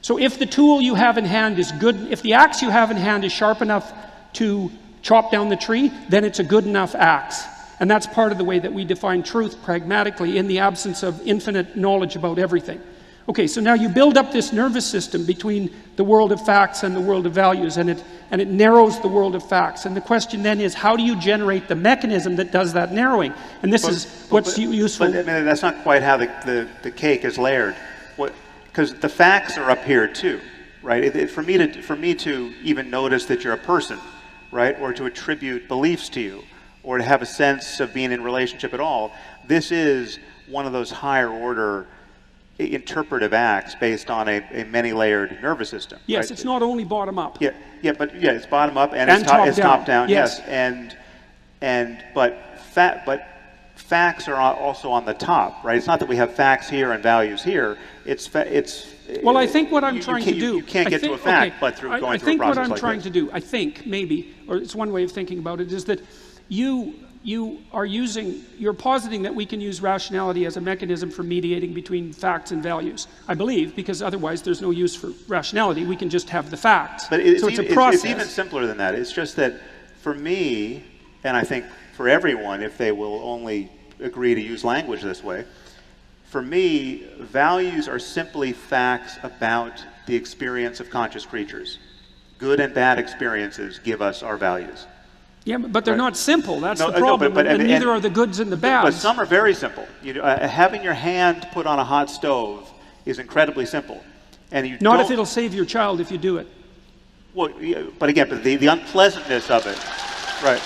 So if the tool you have in hand is good, if the axe you have in hand is sharp enough to chop down the tree, then it's a good enough axe. And that's part of the way that we define truth pragmatically in the absence of infinite knowledge about everything. Okay, so now you build up this nervous system between the world of facts and the world of values, and it narrows the world of facts. And the question then is, how do you generate the mechanism that does that narrowing? And this is what's useful. But I mean, that's not quite how the cake is layered. Because the facts are up here too, right? For me to even notice that you're a person, right, or to attribute beliefs to you, or to have a sense of being in relationship at all, this is one of those higher order interpretive acts based on a many-layered nervous system. Yes, right? It's not only bottom up. Yeah, but it's bottom up and it's top down. Yes, but facts are also on the top, right? It's not that we have facts here and values here. Well, I think what I'm trying to do. You can't get to a fact, but through going through a process like this. I think what I'm trying to do, I think maybe, or it's one way of thinking about it, is that you're positing that we can use rationality as a mechanism for mediating between facts and values. I believe, because otherwise there's no use for rationality. We can just have the facts. But it's a process. It's even simpler than that. It's just that for me, and I think for everyone, if they will only agree to use language this way, for me, values are simply facts about the experience of conscious creatures. Good and bad experiences give us our values. Yeah, but they're not simple. That's the problem. And neither are the goods and the bads. But some are very simple. Having your hand put on a hot stove is incredibly simple. And you not if it'll save your child if you do it. Well, but again, the unpleasantness of it, right?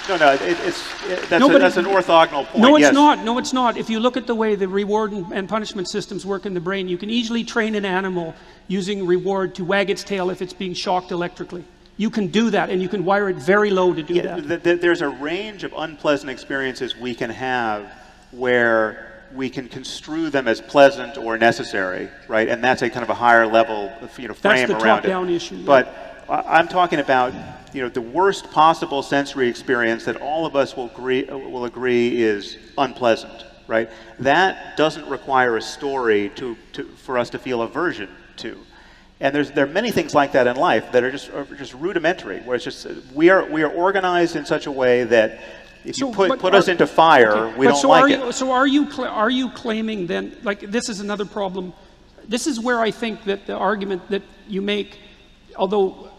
That's an orthogonal point. No, it's not. No, it's not. If you look at the way the reward and punishment systems work in the brain, you can easily train an animal using reward to wag its tail if it's being shocked electrically. You can do that, and you can wire it very low to do that. There's a range of unpleasant experiences we can have where we can construe them as pleasant or necessary, right? And that's a kind of a higher level, frame around it. That's the top-down issue. Yeah. But I'm talking about, the worst possible sensory experience that all of us will agree is unpleasant, right? That doesn't require a story for us to feel aversion to. And there are many things like that in life that are just rudimentary, where it's just we are organized in such a way that if you put us into fire, we don't like it. So are you claiming then, like, this is another problem? This is where I think that the argument that you make, although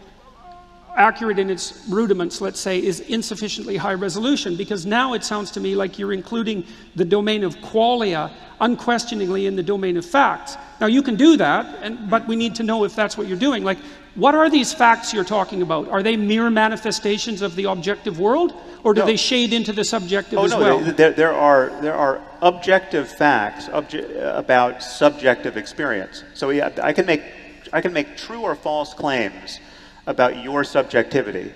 accurate in its rudiments, let's say, is insufficiently high resolution, because now it sounds to me like you're including the domain of qualia unquestioningly in the domain of facts. Now you can do that, but we need to know if that's what you're doing. Like, what are these facts you're talking about? Are they mere manifestations of the objective world, or do they shade into the subjective as well? There are objective facts about subjective experience. So yeah, I can make true or false claims about your subjectivity,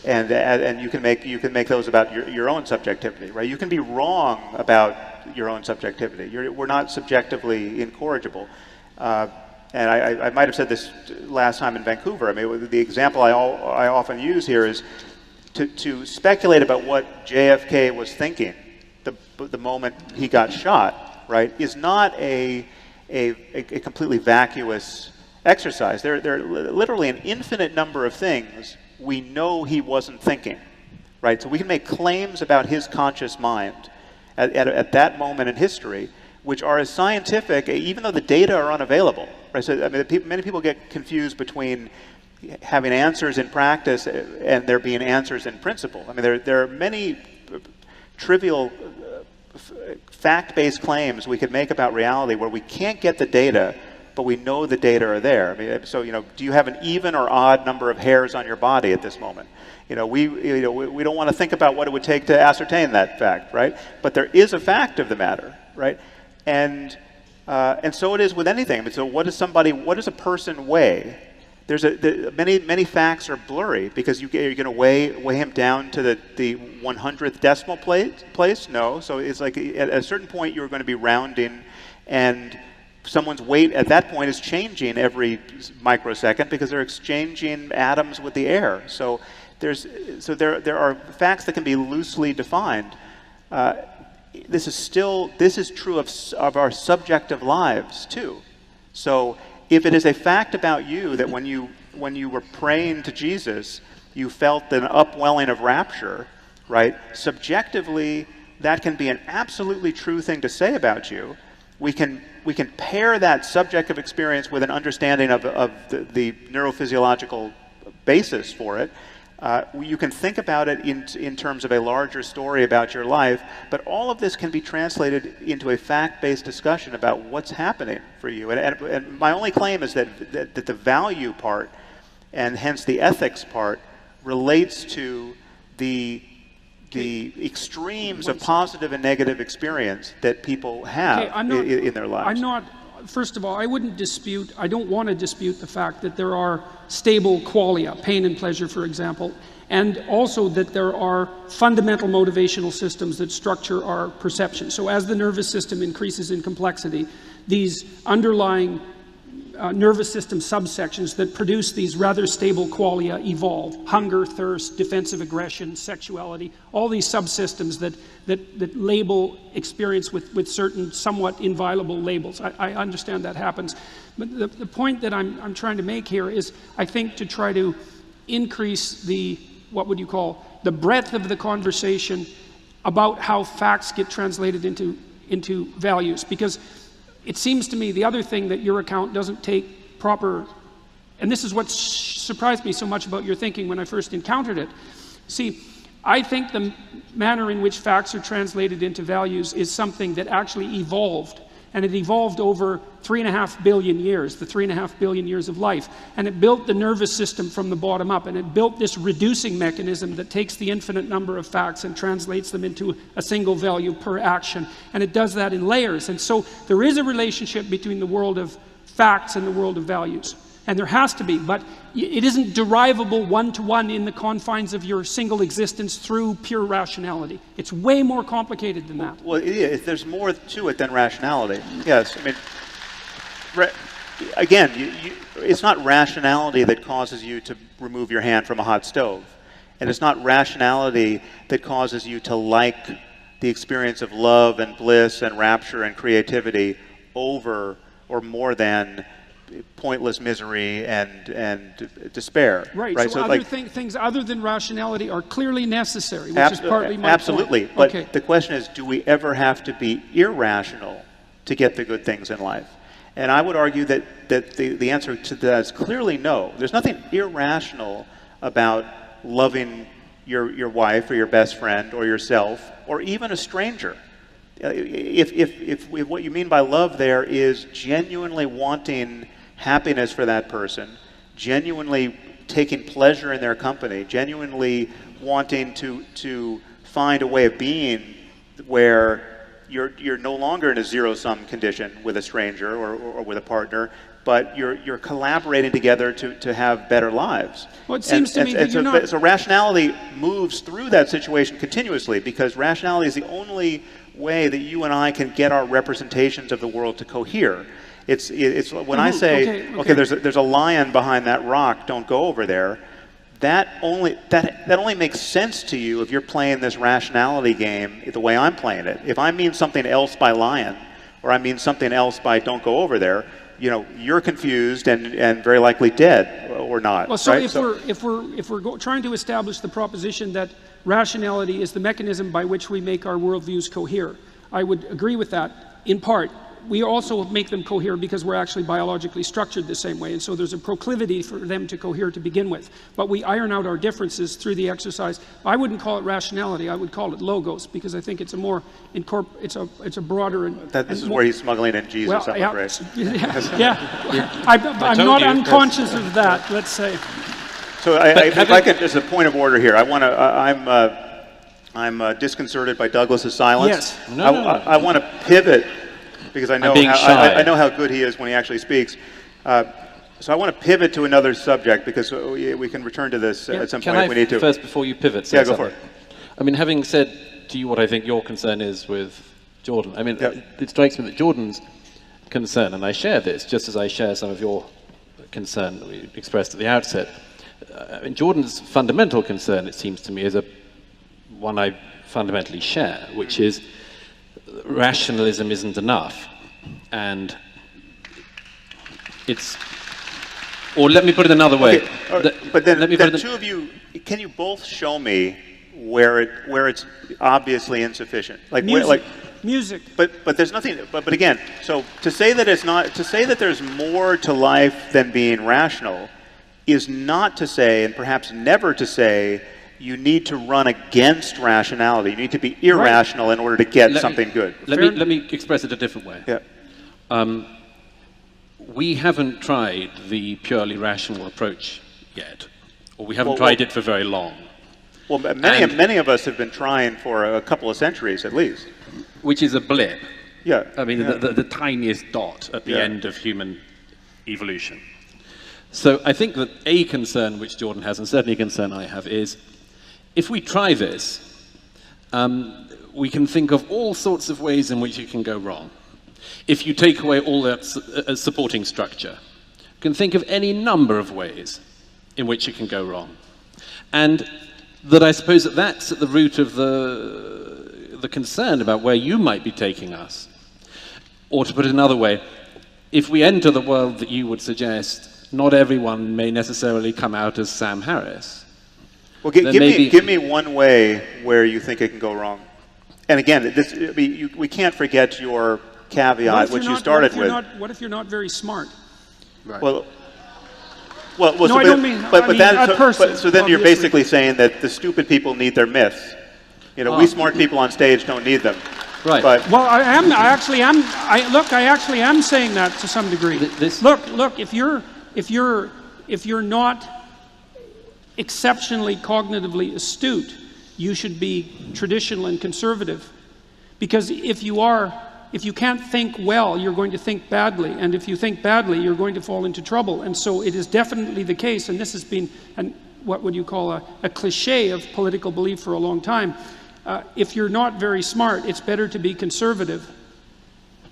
and you can make those about your own subjectivity, right? You can be wrong about your own subjectivity. We're not subjectively incorrigible. And I might have said this last time in Vancouver. I mean, the example I often use here is to speculate about what JFK was thinking the moment he got shot, right, is not a completely vacuous exercise. There are literally an infinite number of things we know he wasn't thinking, right? So we can make claims about his conscious mind at that moment in history, which are as scientific, even though the data are unavailable. Right? So I mean, many people get confused between having answers in practice and there being answers in principle. I mean, there are many trivial fact-based claims we could make about reality where we can't get the data, but we know the data are there. I mean, so do you have an even or odd number of hairs on your body at this moment? We don't want to think about what it would take to ascertain that fact, right? But there is a fact of the matter, right? And so it is with anything. I mean, so what does a person weigh? Many facts are blurry because you're going to weigh him down to the 100th decimal place? No. So it's like at a certain point you're going to be rounding, and someone's weight at that point is changing every microsecond because they're exchanging atoms with the air. So there are facts that can be loosely defined. This is true of our subjective lives too. So if it is a fact about you that when you were praying to Jesus, you felt an upwelling of rapture, right? Subjectively, that can be an absolutely true thing to say about you. We can pair that subjective experience with an understanding of the neurophysiological basis for it. You can think about it in terms of a larger story about your life, but all of this can be translated into a fact-based discussion about what's happening for you. And my only claim is that the value part, and hence the ethics part, relates to the extremes of positive and negative experience that people have in their lives. First of all, I don't want to dispute the fact that there are stable qualia, pain and pleasure, for example, and also that there are fundamental motivational systems that structure our perception. So as the nervous system increases in complexity, these underlying nervous system subsections that produce these rather stable qualia evolve. Hunger, thirst, defensive aggression, sexuality, all these subsystems that label experience with certain somewhat inviolable labels. I understand that happens. But the point that I'm trying to make here is, I think, to try to increase the breadth of the conversation about how facts get translated into values. Because it seems to me the other thing that your account doesn't take proper, and this is what surprised me so much about your thinking when I first encountered it. See, I think the manner in which facts are translated into values is something that actually evolved, and it evolved over 3.5 billion years, the 3.5 billion years of life, and it built the nervous system from the bottom up, and it built this reducing mechanism that takes the infinite number of facts and translates them into a single value per action, and it does that in layers. And so there is a relationship between the world of facts and the world of values, and there has to be, but it isn't derivable one-to-one in the confines of your single existence through pure rationality. It's way more complicated than that. Well, yeah, there's more to it than rationality. Yes, I mean, again, it's not rationality that causes you to remove your hand from a hot stove, and it's not rationality that causes you to like the experience of love and bliss and rapture and creativity over or more than pointless misery and despair. Right. So other things other than rationality are clearly necessary, which is partly my absolutely. point. But the question is, do we ever have to be irrational to get the good things in life? And I would argue that the answer to that is clearly no. There's nothing irrational about loving your wife or your best friend or yourself or even a stranger. If what you mean by love there is genuinely wanting happiness for that person, genuinely taking pleasure in their company, genuinely wanting to find a way of being where you're no longer in a zero-sum condition with a stranger or with a partner, but you're collaborating together to have better lives. Well, it seems to me that you're not... So rationality moves through that situation continuously, because rationality is the only way that you and I can get our representations of the world to cohere. It's when I say, okay, there's a lion behind that rock, don't go over there. That only makes sense to you if you're playing this rationality game the way I'm playing it. If I mean something else by lion, or I mean something else by don't go over there, you're confused and very likely dead or not. Well, so right? if we're trying to establish the proposition that rationality is the mechanism by which we make our worldviews cohere, I would agree with that in part. We also make them cohere because we're actually biologically structured the same way, and so there's a proclivity for them to cohere to begin with. But we iron out our differences through the exercise. I wouldn't call it rationality. I would call it logos, because I think it's a more it's a broader and this is where he's smuggling in Jesus. Well, I'm afraid. Yeah. I'm not unconscious of that. Let's say. So if I could, just a point of order here. I'm disconcerted by Douglas's silence. Yes. I want to pivot, because I know how good he is when he actually speaks. So I want to pivot to another subject, because we can return to this at some point if we need to. First, before you pivot, say go for it. I mean, having said to you what I think your concern is with Jordan, I mean, it strikes me that Jordan's concern, and I share this, just as I share some of your concern that we expressed at the outset. I mean, Jordan's fundamental concern, it seems to me, is one I fundamentally share, which is rationalism isn't enough, and or let me put it another way. Okay. But then two of you, can you both show me where it's obviously insufficient? Music. But there's nothing. But again, so to say that there's more to life than being rational is not to say, and perhaps never to say, you need to run against rationality. You need to be irrational in order to get something good. Let me express it a different way. Yeah. We haven't tried the purely rational approach yet, or we haven't tried it for very long. Well, many of us have been trying for a couple of centuries at least. Which is a blip. Yeah. I mean, the tiniest dot at the end of human evolution. So I think that a concern which Jordan has, and certainly a concern I have, is if we try this, we can think of all sorts of ways in which it can go wrong. If you take away all that supporting structure, you can think of any number of ways in which it can go wrong. And that I suppose that's at the root of the concern about where you might be taking us. Or to put it another way, if we enter the world that you would suggest, not everyone may necessarily come out as Sam Harris. Well, give me one way where you think it can go wrong. And again, we can't forget your caveat, which you started with. What if you're not very smart? Right. No, I don't mean. So then you're basically saying that the stupid people need their myths. We smart people on stage don't need them. Right. Well, I actually am saying that to some degree. Look. If you're not exceptionally cognitively astute, you should be traditional and conservative, because if you can't think well, you're going to think badly, and if you think badly, you're going to fall into trouble. And so it is definitely the case, and this has been what would you call a cliche of political belief for a long time. If you're not very smart, it's better to be conservative,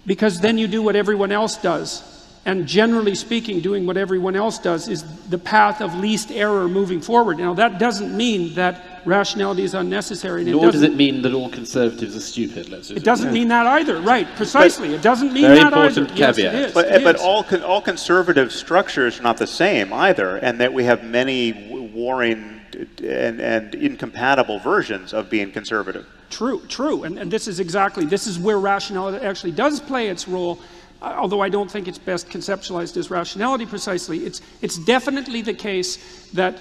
because then you do what everyone else does. And generally speaking, doing what everyone else does is the path of least error moving forward. Now, that doesn't mean that rationality is unnecessary. Nor does it mean that all conservatives are stupid. It doesn't mean that either. Right, precisely. It doesn't mean that either. Very important caveat. Yes, but all conservative structures are not the same either, and that we have many warring and incompatible versions of being conservative. True. And this is where rationality actually does play its role. Although I don't think it's best conceptualized as rationality precisely, it's definitely the case that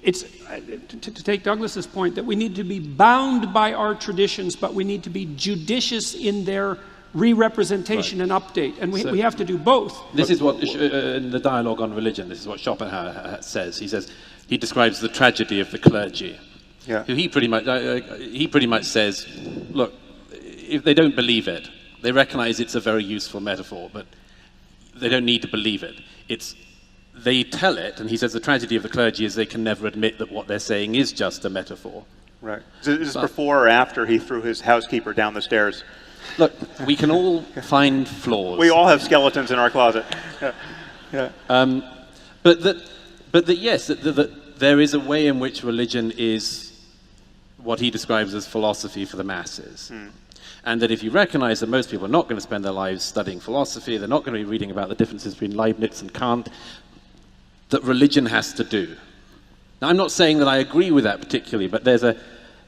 it's to take Douglas's point, that we need to be bound by our traditions, but we need to be judicious in their re-representation and update, and we have to do both. This is what, in the dialogue on religion, this is what Schopenhauer says. He describes the tragedy of the clergy. Yeah. Who he pretty much says, look, if they don't believe it, they recognize it's a very useful metaphor, but they don't need to believe it. They tell it, and he says the tragedy of the clergy is they can never admit that what they're saying is just a metaphor. Right. Is this before or after he threw his housekeeper down the stairs? Look, we can all find flaws. We all have skeletons in our closet. Yeah. But yes, there is a way in which religion is what he describes as philosophy for the masses. And that if you recognize that most people are not going to spend their lives studying philosophy, they're not going to be reading about the differences between Leibniz and Kant, that religion has to do. Now, I'm not saying that I agree with that particularly, but there's a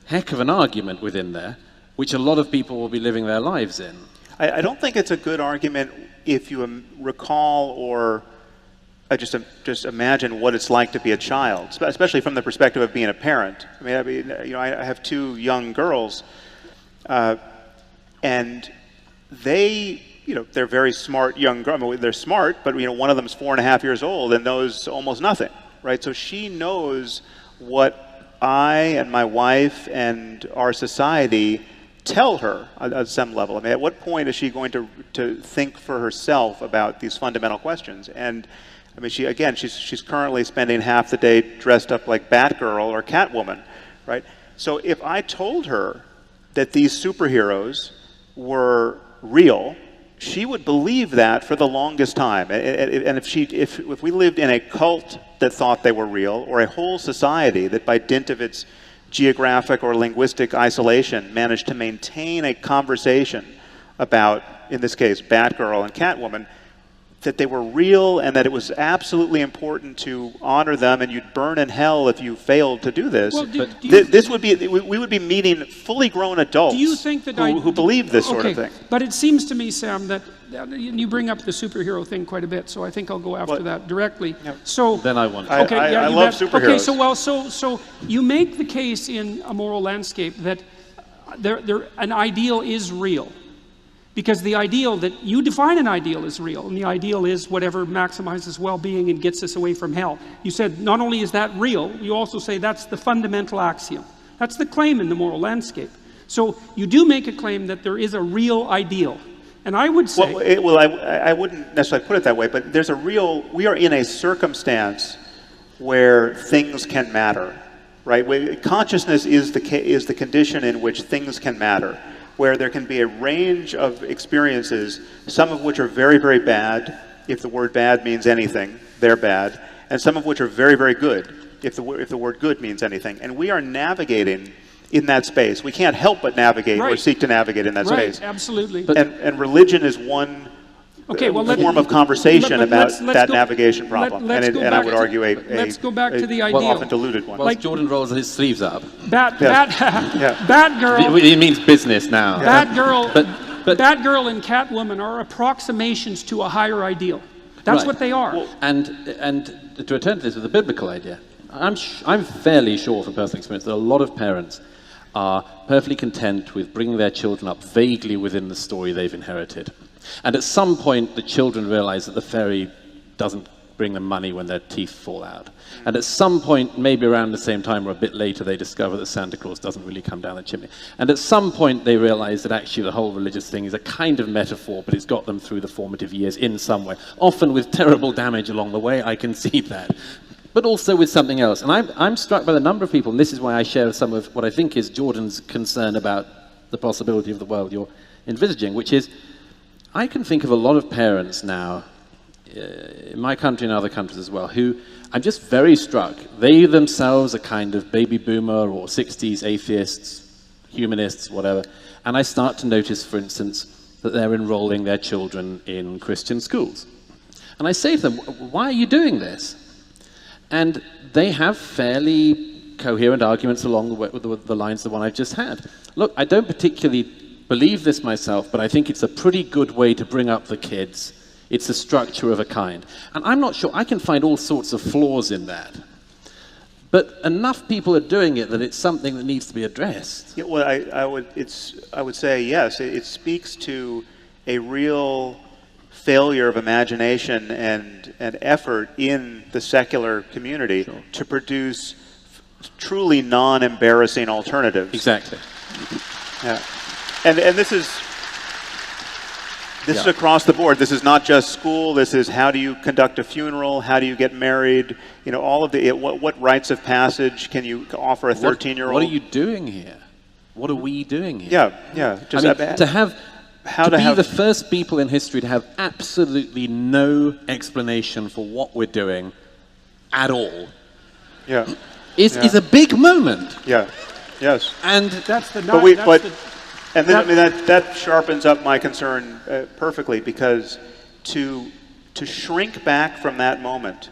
heck of an argument within there, which a lot of people will be living their lives in. I don't think it's a good argument if you recall or just imagine what it's like to be a child, especially from the perspective of being a parent. I have two young girls, and they're very smart young girls. I mean, they're smart, but one of them's 4.5 years old and knows almost nothing, right? So she knows what I and my wife and our society tell her at some level. I mean, at what point is she going to think for herself about these fundamental questions? And I mean, she's currently spending half the day dressed up like Batgirl or Catwoman, right? So if I told her that these superheroes were real, she would believe that for the longest time. And if we lived in a cult that thought they were real, or a whole society that by dint of its geographic or linguistic isolation managed to maintain a conversation about, in this case, Batgirl and Catwoman, that they were real and that it was absolutely important to honor them, and you'd burn in hell if you failed to do this. Well, we would be meeting fully grown adults who believe this sort of thing. But it seems to me, Sam, that you bring up the superhero thing quite a bit, so I think I'll go after that directly. Yeah. So then I want. I love superheroes. Okay, so you make the case in A Moral Landscape that an ideal is real. Because the ideal that you define an ideal is real, and the ideal is whatever maximizes well-being and gets us away from hell. You said not only is that real, you also say that's the fundamental axiom. That's the claim in The Moral Landscape. So you do make a claim that there is a real ideal. And I would say... I wouldn't necessarily put it that way, but we are in a circumstance where things can matter, right? Consciousness is the condition in which things can matter, where there can be a range of experiences, some of which are very, very bad. If the word bad means anything, they're bad. And some of which are very, very good, if the word good means anything. And we are navigating in that space. We can't help but navigate or seek to navigate in that space. Right, absolutely. And religion is one form of conversation about that navigation problem. And I would argue let's go back to the ideal. Often diluted one. Well, Jordan rolls his sleeves up. Batgirl. He means business now. Batgirl and Catwoman are approximations to a higher ideal. That's what they are. And to return to this with a biblical idea, I'm fairly sure from personal experience that a lot of parents are perfectly content with bringing their children up vaguely within the story they've inherited. And at some point, the children realize that the fairy doesn't bring them money when their teeth fall out. And at some point, maybe around the same time or a bit later, they discover that Santa Claus doesn't really come down the chimney. And at some point, they realize that actually the whole religious thing is a kind of metaphor, but it's got them through the formative years in some way. Often with terrible damage along the way, I concede that. But also with something else. And I'm struck by the number of people, and this is why I share some of what I think is Jordan's concern about the possibility of the world you're envisaging, which is, I can think of a lot of parents now, in my country and other countries as well, who I'm just very struck. They themselves are kind of baby boomer or 60s atheists, humanists, whatever. And I start to notice, for instance, that they're enrolling their children in Christian schools. And I say to them, why are you doing this? And they have fairly coherent arguments along the lines of the one I've just had. Look, I don't particularly believe this myself, but I think it's a pretty good way to bring up the kids. It's a structure of a kind. And I'm not sure, I can find all sorts of flaws in that. But enough people are doing it that it's something that needs to be addressed. Yeah, well, I would say yes. It speaks to a real failure of imagination and effort in the secular community to produce truly non-embarrassing alternatives. Exactly. Yeah, and this is across the board. This is not just school. This is how do you conduct a funeral? How do you get married? You know, all of the what rites of passage can you offer a 13-year-old? What are you doing here? What are we doing here? Yeah. Just I mean, to be the first people in history to have absolutely no explanation for what we're doing at all. Yeah. Is a big moment. Yeah. Yes. And that sharpens up my concern perfectly, because to shrink back from that moment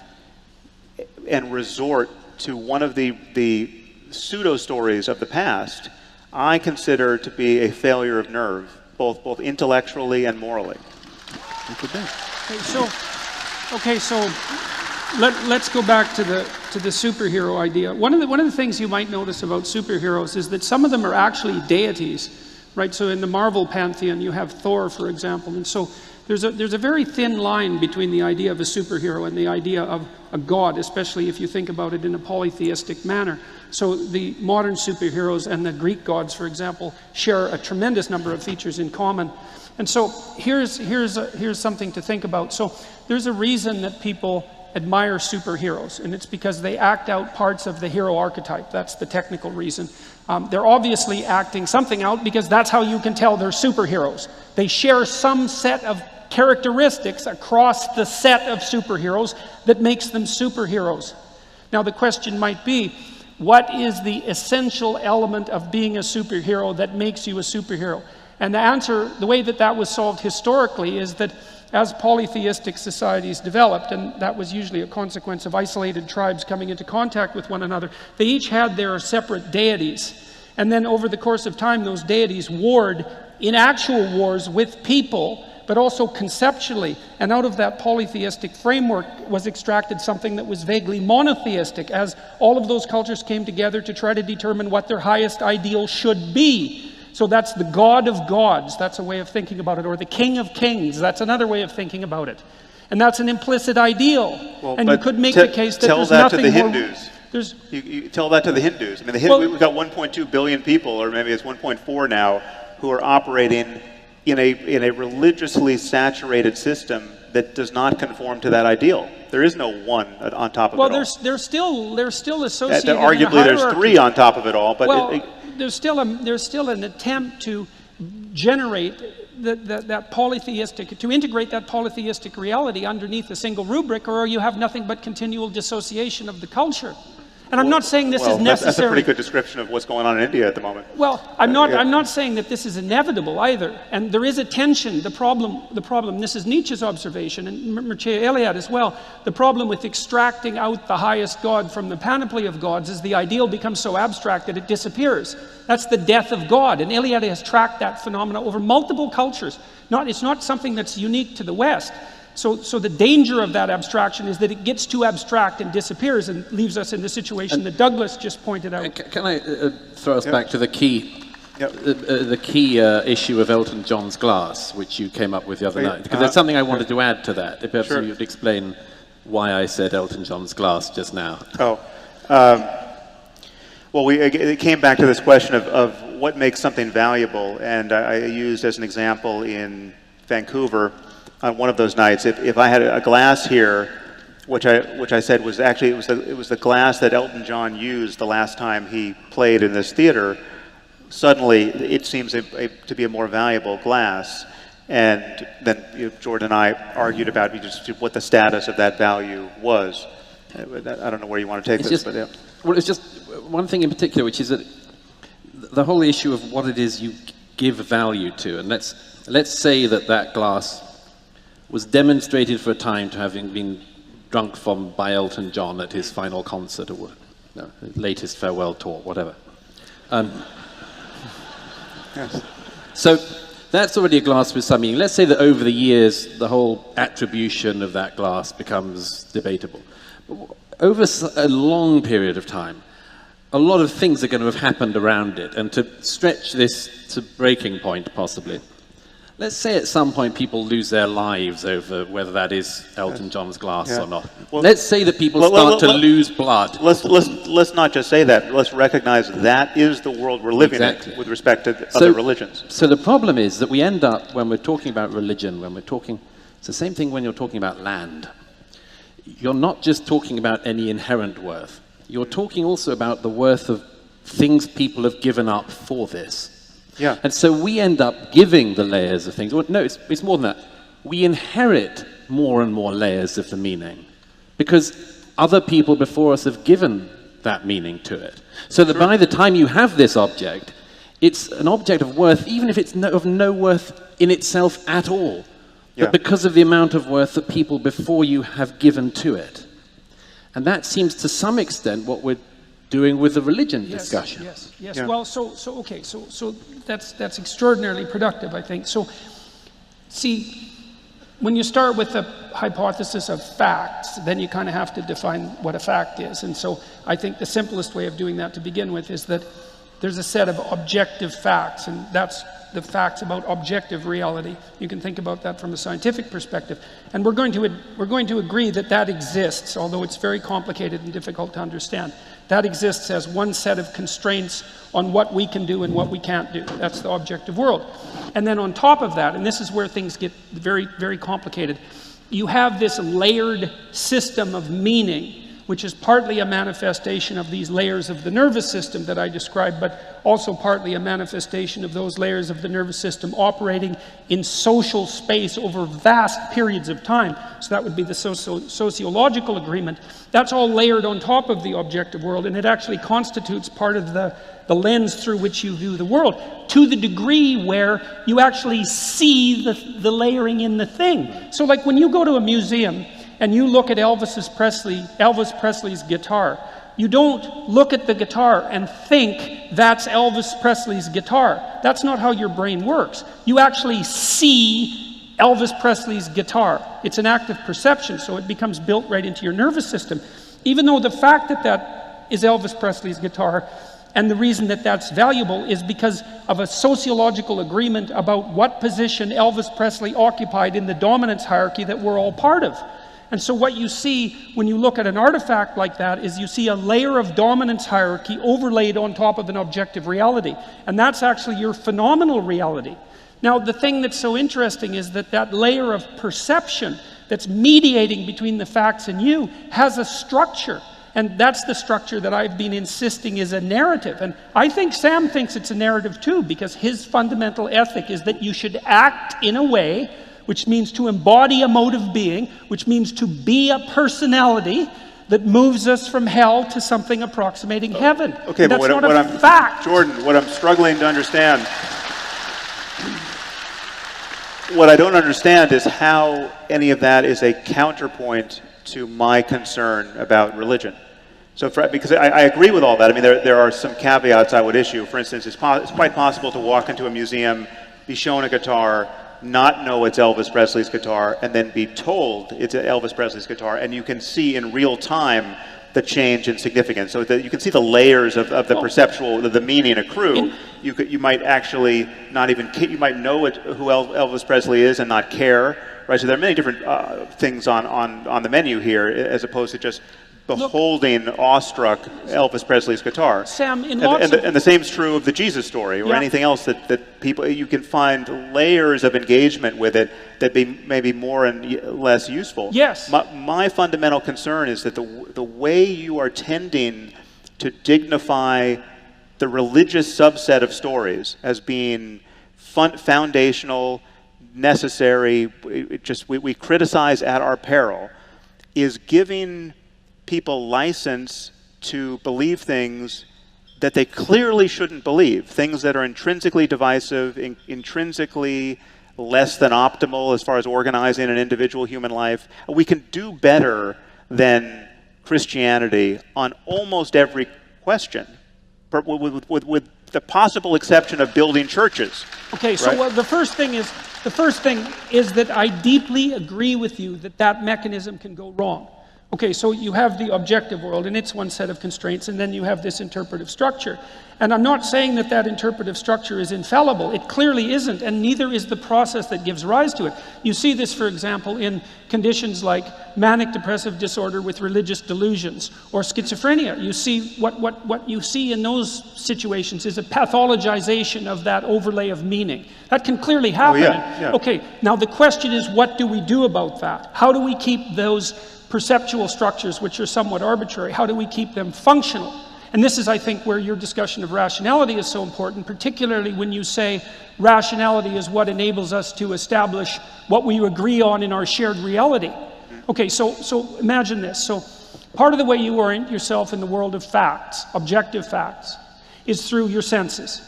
and resort to one of the pseudo stories of the past, I consider to be a failure of nerve, both intellectually and morally. So let's go back to the superhero idea. One of the things you might notice about superheroes is that some of them are actually deities, right? So in the Marvel pantheon, you have Thor, for example, and so there's a very thin line between the idea of a superhero and the idea of a god, especially if you think about it in a polytheistic manner. So the modern superheroes and the Greek gods, for example, share a tremendous number of features in common. And so here's something to think about. So there's a reason that people admire superheroes, and it's because they act out parts of the hero archetype. That's the technical reason. They're obviously acting something out because that's how you can tell they're superheroes. They share some set of characteristics across the set of superheroes that makes them superheroes. Now the question might be, what is the essential element of being a superhero that makes you a superhero? And the answer, the way that was solved historically, is that as polytheistic societies developed, and that was usually a consequence of isolated tribes coming into contact with one another, they each had their separate deities. And then over the course of time, those deities warred in actual wars with people, but also conceptually. And out of that polytheistic framework was extracted something that was vaguely monotheistic, as all of those cultures came together to try to determine what their highest ideal should be. So that's the God of gods, that's a way of thinking about it, or the King of kings, that's another way of thinking about it. And that's an implicit ideal. Well, and you could make the case that there's nothing more... Tell that to the Hindus. You tell that to the Hindus. I mean, we've got 1.2 billion people, or maybe it's 1.4 now, who are operating in a religiously saturated system that does not conform to that ideal. There is no one on top of it all. Well, they're still associated. Arguably, there's three on top of it all, but there's still an attempt to generate that polytheistic, to integrate that polytheistic reality underneath a single rubric, or you have nothing but continual dissociation of the culture. And I'm not saying this is necessary. That's a pretty good description of what's going on in India at the moment. Well, I'm not saying that this is inevitable either. And there is a tension. The problem, this is Nietzsche's observation, and Mircea Eliade as well, the problem with extracting out the highest God from the panoply of gods is the ideal becomes so abstract that it disappears. That's the death of God. And Eliade has tracked that phenomena over multiple cultures. It's not something that's unique to the West. So the danger of that abstraction is that it gets too abstract and disappears and leaves us in the situation that Douglas just pointed out. Can I throw us back to the key, issue of Elton John's glass, which you came up with the other night? Because there's something I wanted to add to that. If perhaps you'd explain why I said Elton John's glass just now. Well, it came back to this question of what makes something valuable, and I used as an example in Vancouver on one of those nights. If I had a glass here, which I said was actually it was the glass that Elton John used the last time he played in this theater, suddenly it seems to be a more valuable glass. And then Jordan and I argued about just what the status of that value was. I don't know where you want to take this, but yeah. Well, it's just one thing in particular, which is that the whole issue of what it is you give value to, and let's say that glass was demonstrated for a time to having been drunk from by Elton John at his final concert or latest farewell tour, whatever. Yes. So that's already a glass with some meaning. Let's say that over the years the whole attribution of that glass becomes debatable. over a long period of time, a lot of things are going to have happened around it. And to stretch this to breaking point, possibly, let's say at some point people lose their lives over whether that is Elton John's glass or not. Well, let's say that people start to lose blood. Let's not just say that. Let's recognize that is the world we're living in with respect to other religions. So the problem is that we end up, when we're talking about religion, it's the same thing when you're talking about land. You're not just talking about any inherent worth. You're talking also about the worth of things people have given up for this. Yeah. And so we end up giving the layers of things. Well, no, it's more than that. We inherit more and more layers of the meaning because other people before us have given that meaning to it. So that by the time you have this object, it's an object of worth, even if it's of no worth in itself at all. Yeah. But because of the amount of worth that people before you have given to it. And that seems to some extent what we're doing with the religion discussion. Yes. Yeah. Well, so that's extraordinarily productive, I think. So, see, when you start with the hypothesis of facts, then you kind of have to define what a fact is. And so I think the simplest way of doing that to begin with is that there's a set of objective facts, and that's the facts about objective reality. You can think about that from a scientific perspective. And we're going to agree that that exists, although it's very complicated and difficult to understand. That exists as one set of constraints on what we can do and what we can't do. That's the objective world. And then on top of that, and this is where things get very, very complicated, you have this layered system of meaning, which is partly a manifestation of these layers of the nervous system that I described, but also partly a manifestation of those layers of the nervous system operating in social space over vast periods of time. So that would be the sociological agreement. That's all layered on top of the objective world, and it actually constitutes part of the lens through which you view the world, to the degree where you actually see the layering in the thing. So like when you go to a museum, and you look at Elvis Presley's guitar, you don't look at the guitar and think that's Elvis Presley's guitar. That's not how your brain works. You actually see Elvis Presley's guitar. It's an act of perception, so it becomes built right into your nervous system. Even though the fact that that is Elvis Presley's guitar, and the reason that that's valuable is because of a sociological agreement about what position Elvis Presley occupied in the dominance hierarchy that we're all part of. And so what you see when you look at an artifact like that is you see a layer of dominance hierarchy overlaid on top of an objective reality. And that's actually your phenomenal reality. Now, the thing that's so interesting is that that layer of perception that's mediating between the facts and you has a structure. And that's the structure that I've been insisting is a narrative. And I think Sam thinks it's a narrative too, because his fundamental ethic is that you should act in a way which means to embody a mode of being, which means to be a personality that moves us from hell to something approximating heaven. Okay, but what that's not a fact. Jordan, what I'm struggling to understand, what I don't understand is how any of that is a counterpoint to my concern about religion. So, because I agree with all that. I mean, there are some caveats I would issue. For instance, it's quite possible to walk into a museum, be shown a guitar, not know it's Elvis Presley's guitar, and then be told it's Elvis Presley's guitar, and you can see in real time the change in significance. So that you can see the layers of the perceptual, the meaning accrue. You might actually not even, you might know who Elvis Presley is and not care, right? So there are many different things on the menu here, as opposed to just beholding awestruck Elvis Presley's guitar. Sam, and the same is true of the Jesus story or anything else that people, you can find layers of engagement with it that may be more and less useful. Yes. My fundamental concern is that the way you are tending to dignify the religious subset of stories as being foundational, necessary, we criticize at our peril, is giving people license to believe things that they clearly shouldn't believe, things that are intrinsically divisive, intrinsically less than optimal as far as organizing an individual human life. We can do better than Christianity on almost every question, but with the possible exception of building churches. Okay, so right? the first thing is that I deeply agree with you that that mechanism can go wrong. Okay, so you have the objective world, and it's one set of constraints, and then you have this interpretive structure. And I'm not saying that that interpretive structure is infallible. It clearly isn't, and neither is the process that gives rise to it. You see this, for example, in conditions like manic depressive disorder with religious delusions, or schizophrenia. You see, what you see in those situations is a pathologization of that overlay of meaning. That can clearly happen. Oh, yeah. Okay, now the question is, what do we do about that? How do we keep those perceptual structures, which are somewhat arbitrary, how do we keep them functional? And this is, I think, where your discussion of rationality is so important, particularly when you say rationality is what enables us to establish what we agree on in our shared reality. Okay, so imagine this. So part of the way you orient yourself in the world of facts, objective facts, is through your senses.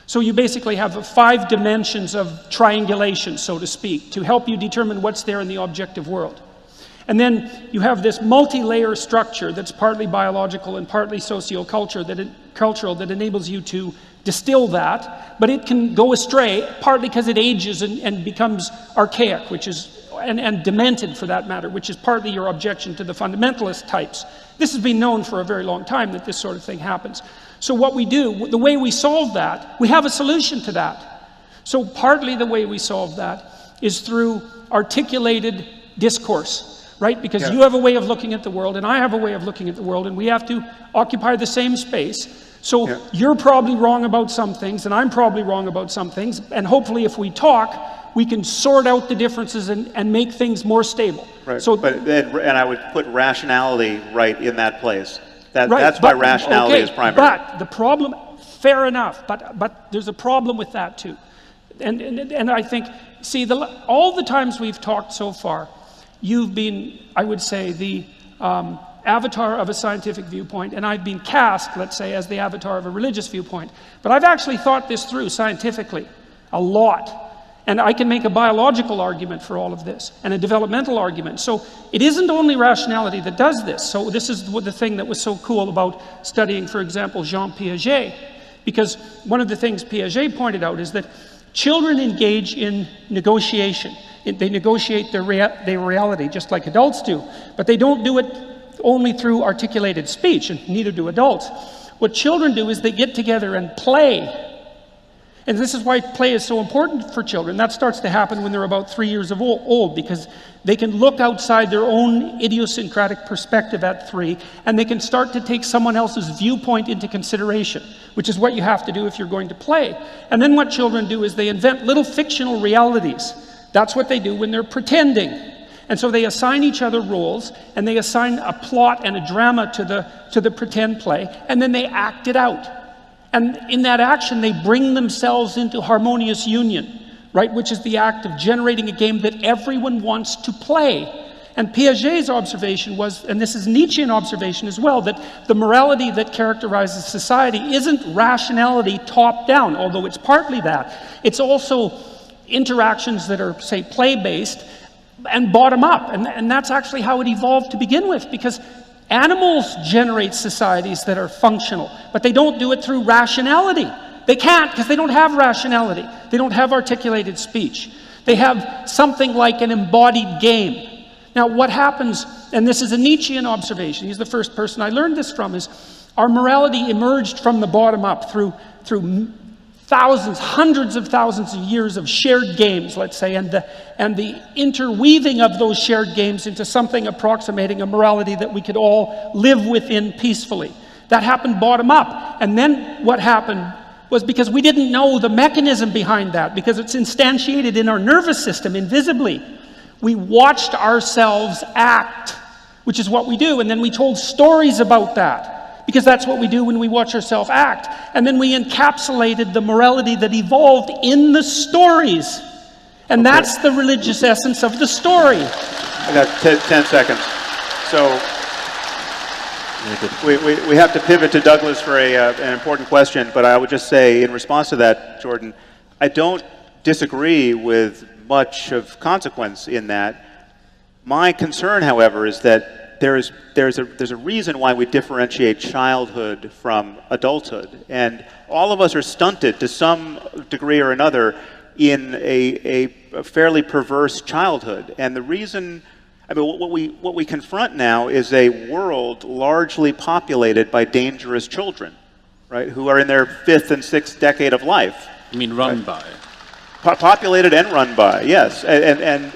So you basically have 5 dimensions of triangulation, so to speak, to help you determine what's there in the objective world. And then you have this multi-layer structure that's partly biological and partly cultural that enables you to distill that, but it can go astray, partly because it ages and becomes archaic, which is, and demented for that matter, which is partly your objection to the fundamentalist types. This has been known for a very long time that this sort of thing happens. So what we do, the way we solve that, we have a solution to that. So partly the way we solve that is through articulated discourse. Right? Because you have a way of looking at the world, and I have a way of looking at the world, and we have to occupy the same space. So you're probably wrong about some things, and I'm probably wrong about some things, and hopefully if we talk, we can sort out the differences and make things more stable. Right. So, and I would put rationality right in that place. That's why rationality is primary. But the problem, fair enough, but there's a problem with that too. And I think, see, all the times we've talked so far, you've been, I would say, the avatar of a scientific viewpoint, and I've been cast, let's say, as the avatar of a religious viewpoint. But I've actually thought this through scientifically a lot. And I can make a biological argument for all of this, and a developmental argument. So it isn't only rationality that does this. So this is the thing that was so cool about studying, for example, Jean Piaget. Because one of the things Piaget pointed out is that children engage in negotiation. They negotiate their reality just like adults do, but they don't do it only through articulated speech, and neither do adults. What children do is they get together and play. And this is why play is so important for children. That starts to happen when they're about 3 years old, because they can look outside their own idiosyncratic perspective at 3, and they can start to take someone else's viewpoint into consideration, which is what you have to do if you're going to play. And then what children do is they invent little fictional realities. That's what they do when they're pretending. And so they assign each other roles, and they assign a plot and a drama to the pretend play, and then they act it out. And in that action, they bring themselves into harmonious union, right? Which is the act of generating a game that everyone wants to play. And Piaget's observation was, and this is Nietzschean observation as well, that the morality that characterizes society isn't rationality top down, although it's partly that. It's also interactions that are, say, play-based and bottom up. And that's actually how it evolved to begin with, because animals generate societies that are functional, but they don't do it through rationality. They can't, because they don't have rationality. They don't have articulated speech. They have something like an embodied game. Now, what happens, and this is a Nietzschean observation, he's the first person I learned this from, is our morality emerged from the bottom up through thousands, hundreds of thousands of years of shared games, let's say, and the interweaving of those shared games into something approximating a morality that we could all live within peacefully. That happened bottom up. And then what happened was, because we didn't know the mechanism behind that, because it's instantiated in our nervous system invisibly, we watched ourselves act, which is what we do, and then we told stories about that. Because that's what we do when we watch ourselves act. And then we encapsulated the morality that evolved in the stories. And that's the religious essence of the story. I got 10 seconds. So we have to pivot to Douglas for an important question, but I would just say, in response to that, Jordan, I don't disagree with much of consequence in that. My concern, however, is that there's a reason why we differentiate childhood from adulthood, and all of us are stunted to some degree or another in a fairly perverse childhood. And the reason, I mean, what we confront now is a world largely populated by dangerous children, right, who are in their 5th and 6th decade of life. You mean run by? Populated and run by, yes. And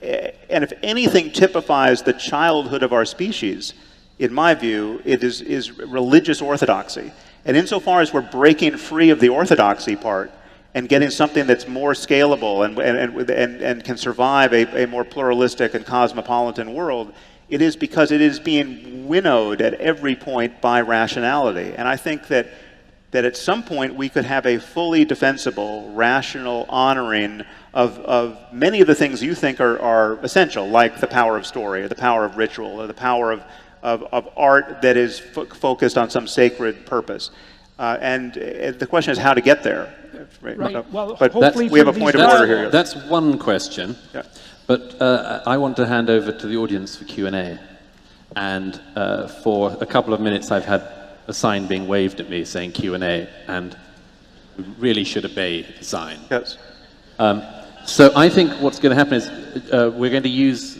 if anything typifies the childhood of our species, in my view, it is religious orthodoxy. And insofar as we're breaking free of the orthodoxy part and getting something that's more scalable and can survive a more pluralistic and cosmopolitan world, it is because it is being winnowed at every point by rationality. And I think that at some point we could have a fully defensible, rational honoring of many of the things you think are essential, like the power of story, or the power of ritual, or the power of art that is focused on some sacred purpose. And the question is how to get there. Right. Well, but hopefully we have a point of order here. That's one question. Yeah. But I want to hand over to the audience for Q&A. And for a couple of minutes I've had a sign being waved at me saying Q&A, and we really should obey the sign. Yes. So I think what's going to happen is we're going to use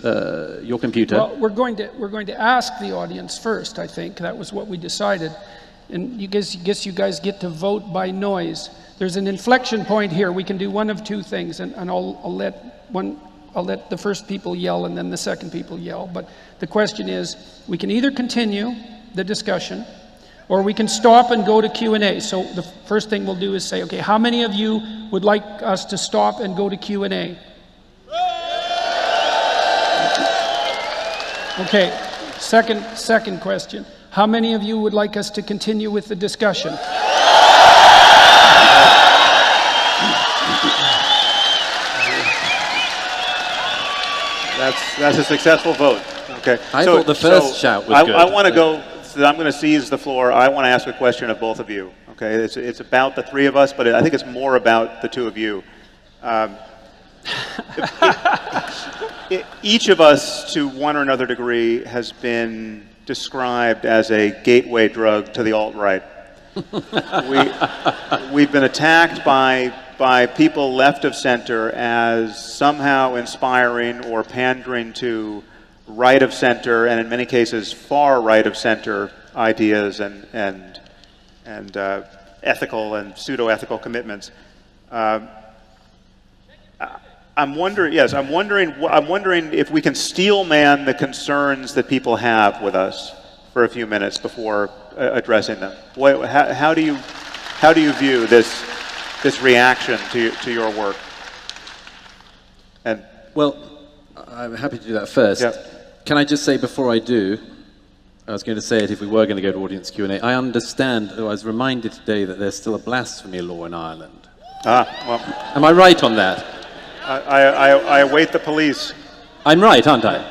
your computer. Well, we're going to ask the audience first. I think that was what we decided, and you guess you guys get to vote by noise. There's an inflection point here. We can do one of two things, and I'll let the first people yell and then the second people yell. But the question is, we can either continue the discussion, or we can stop and go to Q&A. So the first thing we'll do is say, okay, how many of you would like us to stop and go to Q&A? Okay, second question. How many of you would like us to continue with the discussion? That's a successful vote. Okay. I thought the first shout was good. I want to go. So I'm going to seize the floor. I want to ask a question of both of you. Okay, it's about the three of us, but I think it's more about the two of you. Each of us, to one or another degree, has been described as a gateway drug to the alt-right. We've been attacked by people left of center as somehow inspiring or pandering to right of center, and in many cases far right of center ideas and ethical and pseudo-ethical commitments. I'm wondering if we can steel man the concerns that people have with us for a few minutes before addressing them. How do you view this reaction to your work? And well, I'm happy to do that first. Yeah. Can I just say before I do, I was going to say it if we were going to go to audience Q&A, I understand, I was reminded today that there's still a blasphemy law in Ireland. Well, am I right on that? I await the police. I'm right, aren't I?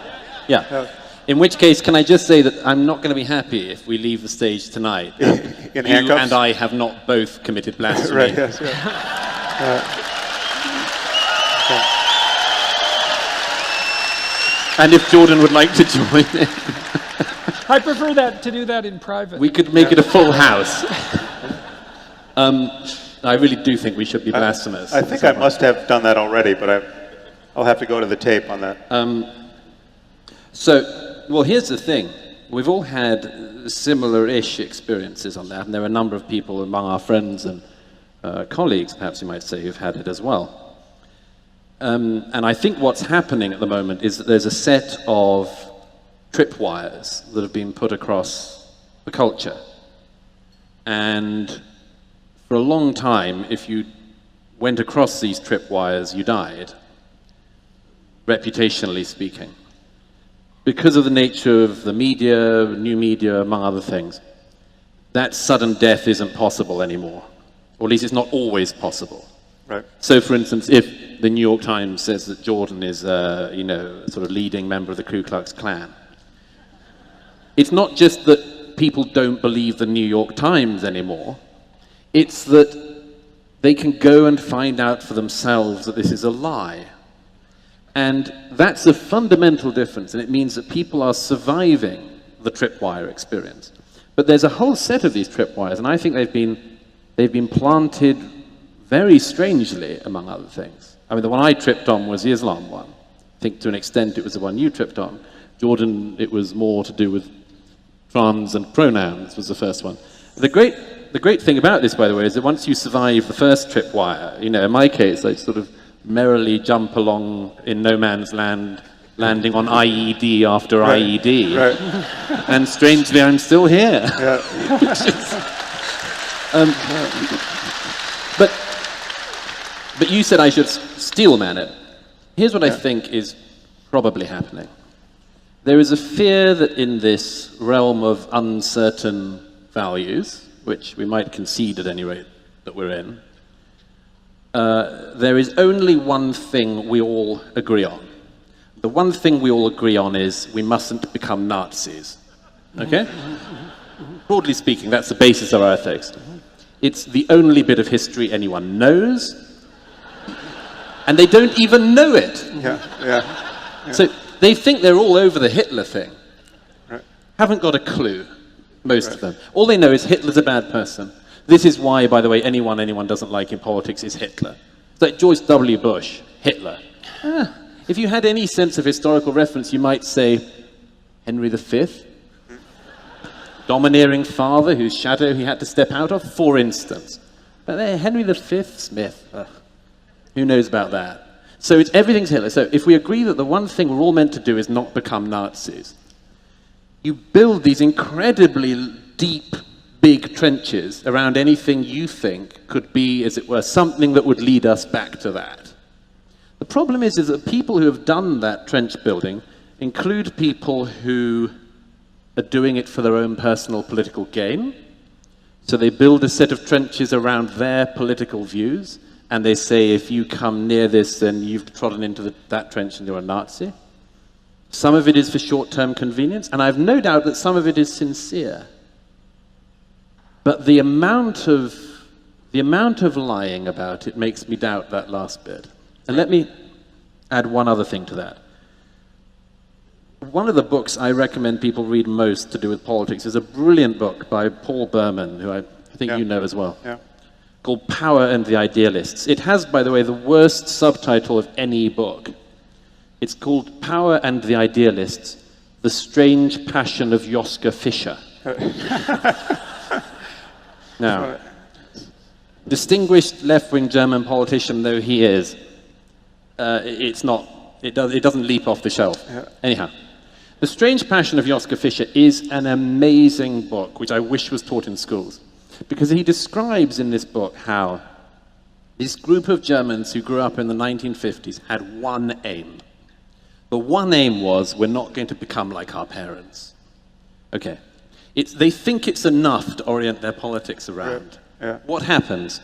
Yeah. In which case, can I just say that I'm not going to be happy if we leave the stage tonight and In you handcuffs? and I have not both committed blasphemy. Right, yes, right. And if Jordan would like to join in, I prefer to do that in private. we could make it a full house. I really do think we should be blasphemous. I think I must have done that already, but I'll have to go to the tape on that. Well, here's the thing. We've all had similar-ish experiences on that, and there are a number of people among our friends and colleagues, perhaps you might say, who've had it as well. And I think what's happening at the moment is that there's a set of tripwires that have been put across the culture. And for a long time, if you went across these tripwires, you died, reputationally speaking. Because of the nature of the media, new media, among other things, that sudden death isn't possible anymore. Or at least it's not always possible. Right. So, for instance, if the New York Times says that Jordan is a sort of leading member of the Ku Klux Klan, it's not just that people don't believe the New York Times anymore. It's that they can go and find out for themselves that this is a lie. And that's a fundamental difference, and it means that people are surviving the tripwire experience. But there's a whole set of these tripwires, and I think they've been planted very strangely, among other things. I mean, the one I tripped on was the Islam one. think to an extent it was the one you tripped on. Jordan, it was more to do with trans and pronouns was the first one. The great thing about this, by the way, is that once you survive the first tripwire, you know, in my case, I sort of merrily jump along in no man's land, landing on IED after IED. Right. And strangely, I'm still here. Yeah. But you said I should steelman it. Here's what I think is probably happening. There is a fear that in this realm of uncertain values, which we might concede at any rate that we're in, there is only one thing we all agree on. The one thing we all agree on is we mustn't become Nazis. Okay? Broadly speaking, that's the basis of our ethics. It's the only bit of history anyone knows, and they don't even know it. Yeah. So they think they're all over the Hitler thing. Right. Haven't got a clue, most of them. All they know is Hitler's a bad person. This is why, by the way, anyone doesn't like in politics is Hitler. It's like George W. Bush, Hitler. If you had any sense of historical reference, you might say Henry V, domineering father whose shadow he had to step out of, for instance. But Henry V, Smith, who knows about that? So everything's Hitler. So if we agree that the one thing we're all meant to do is not become Nazis, you build these incredibly deep, big trenches around anything you think could be, as it were, something that would lead us back to that. The problem is that people who have done that trench building include people who are doing it for their own personal political gain. So they build a set of trenches around their political views, and they say, if you come near this, then you've trodden into that trench and you're a Nazi. Some of it is for short-term convenience, and I have no doubt that some of it is sincere. But the amount of lying about it makes me doubt that last bit. And let me add one other thing to that. One of the books I recommend people read most to do with politics is a brilliant book by Paul Berman, who I think you know as well, called Power and the Idealists. It has, by the way, the worst subtitle of any book. It's called Power and the Idealists, The Strange Passion of Joschka Fischer. Now, distinguished left-wing German politician though he is, it doesn't leap off the shelf. Anyhow, The Strange Passion of Joschka Fischer is an amazing book, which I wish was taught in schools, because he describes in this book how this group of Germans who grew up in the 1950s had one aim. The one aim was, we're not going to become like our parents. Okay. They think it's enough to orient their politics around. What happens?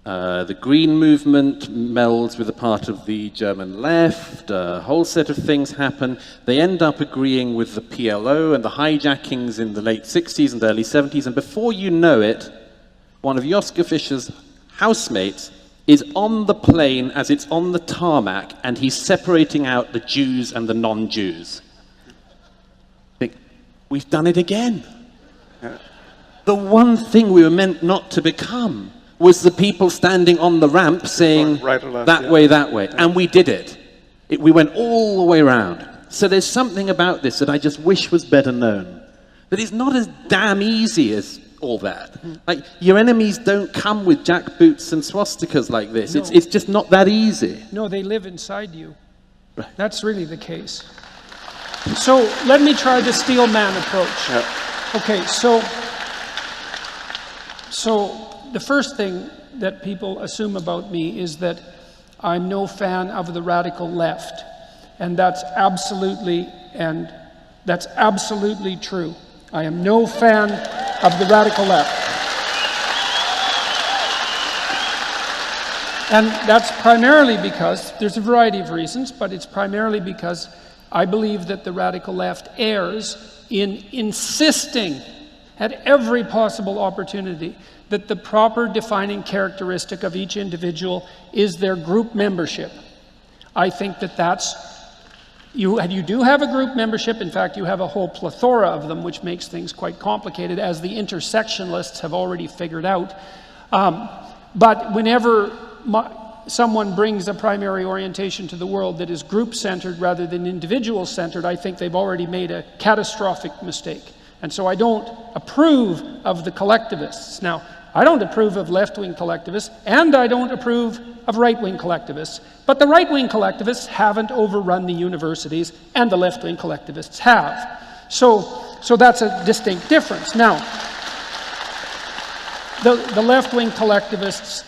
The Green Movement melds with a part of the German left, a whole set of things happen. They end up agreeing with the PLO and the hijackings in the late 60s and early 70s, and before you know it, one of Joschka Fischer's housemates is on the plane as it's on the tarmac, and he's separating out the Jews and the non-Jews. We've done it again. The one thing we were meant not to become was the people standing on the ramp saying, right or left, that way. And we did it. We went all the way around. So there's something about this that I just wish was better known. That it's not as damn easy as all that. Like, your enemies don't come with jackboots and swastikas like this. No. It's just not that easy. No, they live inside you. Right. That's really the case. So let me try the steel man approach. Okay, so the first thing that people assume about me is that I'm no fan of the radical left, and that's absolutely true. I am no fan of the radical left. And that's primarily because, there's a variety of reasons, but it's primarily because I believe that the radical left errs in insisting at every possible opportunity that the proper defining characteristic of each individual is their group membership. I think that you do have a group membership. In fact, you have a whole plethora of them, which makes things quite complicated, as the intersectionalists have already figured out. But whenever someone brings a primary orientation to the world that is group-centered rather than individual-centered, I think they've already made a catastrophic mistake. And so I don't approve of the collectivists. Now, I don't approve of left-wing collectivists, and I don't approve of right-wing collectivists. But the right-wing collectivists haven't overrun the universities, and the left-wing collectivists have. So that's a distinct difference. Now, the left-wing collectivists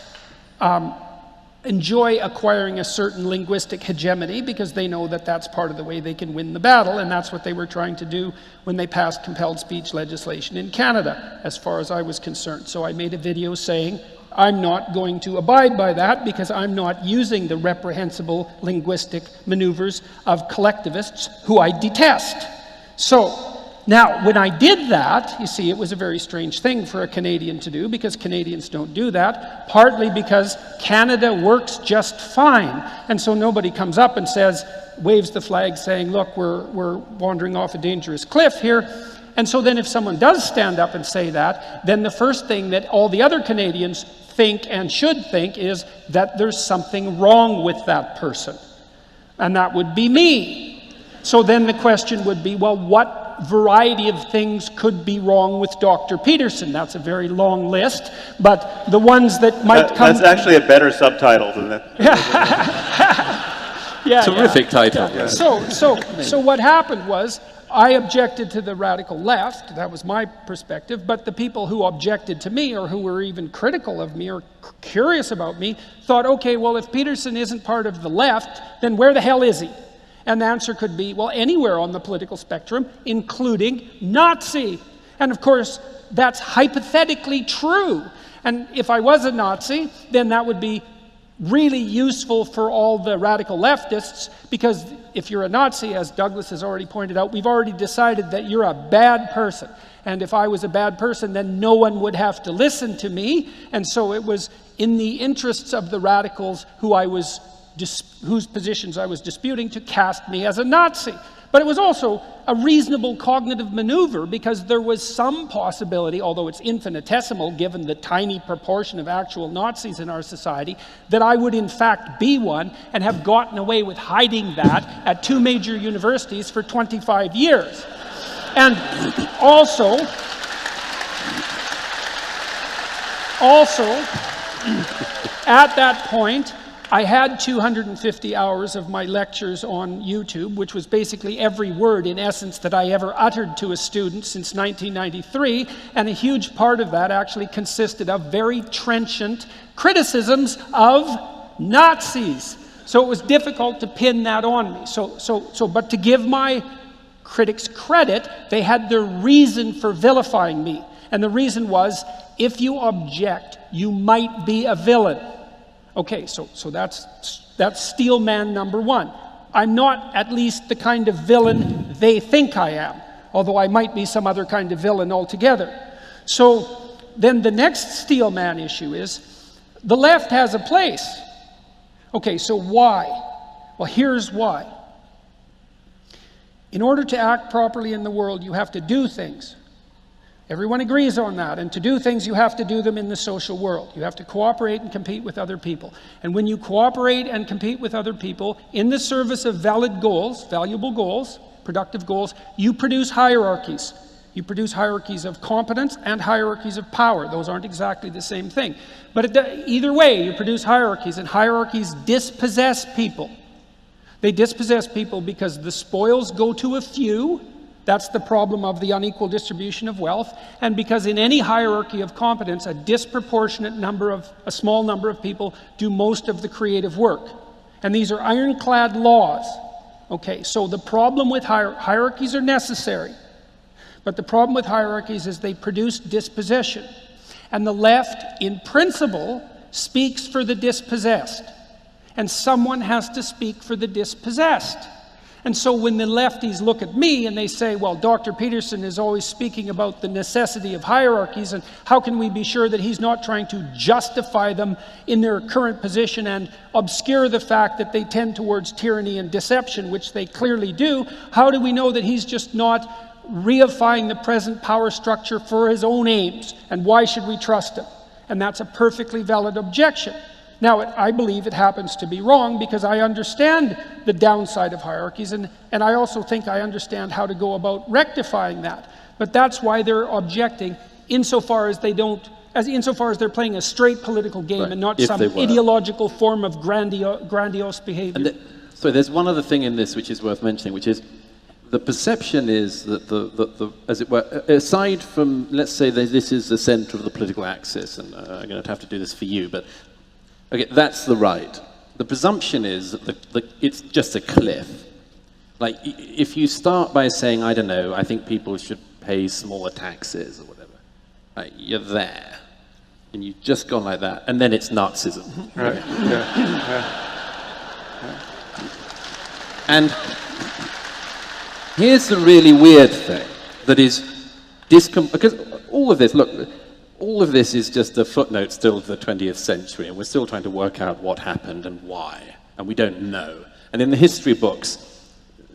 enjoy acquiring a certain linguistic hegemony because they know that that's part of the way they can win the battle, and that's what they were trying to do when they passed compelled speech legislation in Canada, as far as I was concerned. So I made a video saying, I'm not going to abide by that because I'm not using the reprehensible linguistic maneuvers of collectivists who I detest. So, now, when I did that, you see, it was a very strange thing for a Canadian to do because Canadians don't do that, partly because Canada works just fine. And so nobody comes up and says, waves the flag saying, look, we're wandering off a dangerous cliff here. And so then if someone does stand up and say that, then the first thing that all the other Canadians think and should think is that there's something wrong with that person. And that would be me. So then the question would be, well, what variety of things could be wrong with Dr. Peterson? That's a very long list, but the ones that might come... That's actually a better subtitle than that. Yeah, terrific title. Yeah. So what happened was, I objected to the radical left, that was my perspective, but the people who objected to me, or who were even critical of me, or curious about me, thought, okay, well, if Peterson isn't part of the left, then where the hell is he? And the answer could be, well, anywhere on the political spectrum, including Nazi. And of course, that's hypothetically true. And if I was a Nazi, then that would be really useful for all the radical leftists, because if you're a Nazi, as Douglas has already pointed out, we've already decided that you're a bad person. And if I was a bad person, then no one would have to listen to me. And so it was in the interests of the radicals whose positions I was disputing to cast me as a Nazi. But it was also a reasonable cognitive maneuver because there was some possibility, although it's infinitesimal given the tiny proportion of actual Nazis in our society, that I would in fact be one and have gotten away with hiding that at 2 major universities for 25 years. And also, at that point, I had 250 hours of my lectures on YouTube, which was basically every word, in essence, that I ever uttered to a student since 1993, and a huge part of that actually consisted of very trenchant criticisms of Nazis. So it was difficult to pin that on me. But to give my critics credit, they had their reason for vilifying me. And the reason was, if you object, you might be a villain. Okay, so that's steel man number one. I'm not at least the kind of villain they think I am, although I might be some other kind of villain altogether. So then the next steel man issue is, the left has a place. Okay, so why? Well, here's why. In order to act properly in the world, you have to do things. Everyone agrees on that. And to do things, you have to do them in the social world. You have to cooperate and compete with other people. And when you cooperate and compete with other people in the service of valid goals, valuable goals, productive goals, you produce hierarchies. You produce hierarchies of competence and hierarchies of power. Those aren't exactly the same thing. But either way, you produce hierarchies, and hierarchies dispossess people. They dispossess people because the spoils go to a few. That's the problem of the unequal distribution of wealth. And because in any hierarchy of competence, a small number of people do most of the creative work. And these are ironclad laws. Okay, so the problem with hierarchies are necessary. But the problem with hierarchies is they produce dispossession. And the left, in principle, speaks for the dispossessed. And someone has to speak for the dispossessed. And so when the lefties look at me and they say, well, Dr. Peterson is always speaking about the necessity of hierarchies, and how can we be sure that he's not trying to justify them in their current position and obscure the fact that they tend towards tyranny and deception, which they clearly do? How do we know that he's just not reifying the present power structure for his own aims? And why should we trust him? And that's a perfectly valid objection. Now, I believe it happens to be wrong because I understand the downside of hierarchies, and I also think I understand how to go about rectifying that. But that's why they're objecting insofar as insofar as they're playing a straight political game and not some ideological form of grandiose behavior. So there's one other thing in this which is worth mentioning, which is the perception is that the as it were, aside from, let's say that this is the center of the political axis, and I'm going to have to do this for you, but okay, that's the right. The presumption is that it's just a cliff. Like, if you start by saying, I don't know, I think people should pay smaller taxes or whatever, right, you're there. And you've just gone like that, and then it's Nazism. Right. Yeah. And here's the really weird thing that is because all of this, look, all of this is just a footnote still to the 20th century, and we're still trying to work out what happened and why, and we don't know. And in the history books,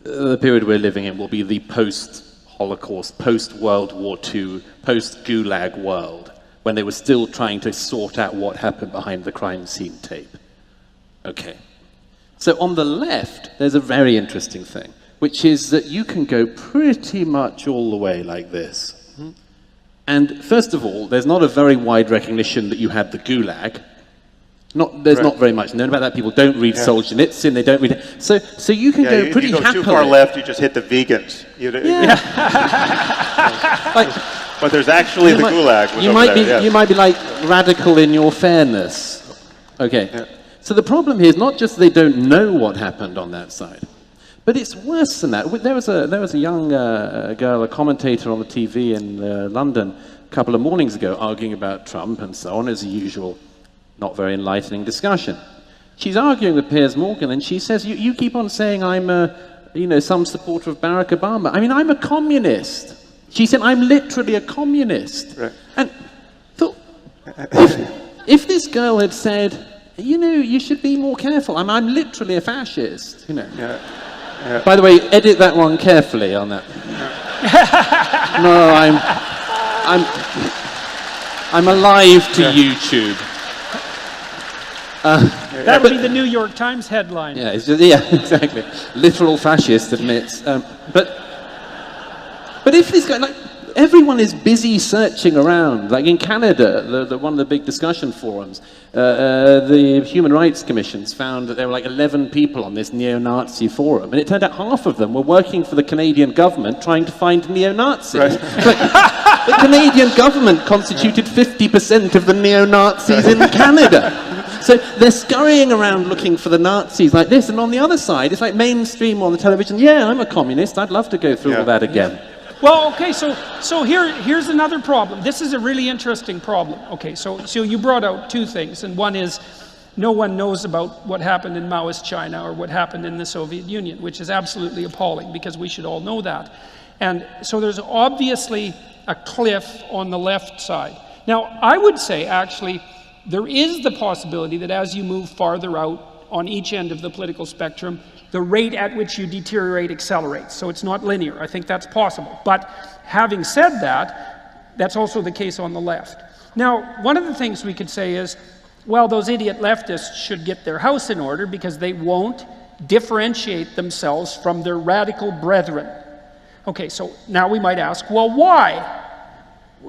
the period we're living in will be the post-Holocaust, post-World War II, post-Gulag world, when they were still trying to sort out what happened behind the crime scene tape. Okay. So on the left, there's a very interesting thing, which is that you can go pretty much all the way like this. And first of all, there's not a very wide recognition that you had the Gulag. There's not very much known about that. People don't read Solzhenitsyn, they don't read it. So you can go pretty happily. If you go too far left, you just hit the vegans. But there's actually the Gulag. You might be like radical in your fairness. Okay. Yeah. So the problem here is not just they don't know what happened on that side, but it's worse than that. There was a young girl, a commentator on the TV in London a couple of mornings ago arguing about Trump and so on, as a usual, not very enlightening discussion. She's arguing with Piers Morgan, and she says, you keep on saying I'm some supporter of Barack Obama. I mean, I'm a communist. She said, I'm literally a communist. Right. And thought, if this girl had said, you should be more careful. I'm literally a fascist, Yeah. By the way, edit that one carefully on that. No, I'm alive to YouTube. That would be the New York Times headline. Yeah, exactly. Literal fascist admits. But if this guy, like, everyone is busy searching around. Like in Canada, one of the big discussion forums, the Human Rights Commissions found that there were like 11 people on this neo-Nazi forum, and it turned out half of them were working for the Canadian government trying to find neo-Nazis. Right. Like, the Canadian government constituted 50% of the neo-Nazis in Canada. So they're scurrying around looking for the Nazis like this, and on the other side, it's like mainstream on the television. Yeah, I'm a communist. I'd love to go through all that again. Well, okay, so here's another problem. This is a really interesting problem. Okay, so you brought out two things, and one is no one knows about what happened in Maoist China or what happened in the Soviet Union, which is absolutely appalling because we should all know that. And so there's obviously a cliff on the left side. Now, I would say actually there is the possibility that as you move farther out on each end of the political spectrum, the rate at which you deteriorate accelerates. So it's not linear. I think that's possible. But having said that, that's also the case on the left. Now, one of the things we could say is, well, those idiot leftists should get their house in order because they won't differentiate themselves from their radical brethren. Okay, so now we might ask, well, why?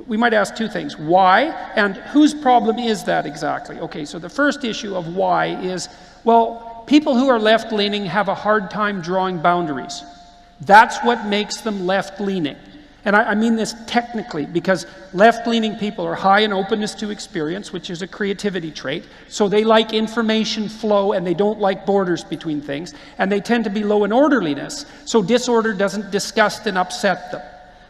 We might ask two things. Why? And whose problem is that exactly? Okay, so the first issue of why is, well, people who are left-leaning have a hard time drawing boundaries. That's what makes them left-leaning. And I mean this technically, because left-leaning people are high in openness to experience, which is a creativity trait. So they like information flow, and they don't like borders between things. And they tend to be low in orderliness, so disorder doesn't disgust and upset them.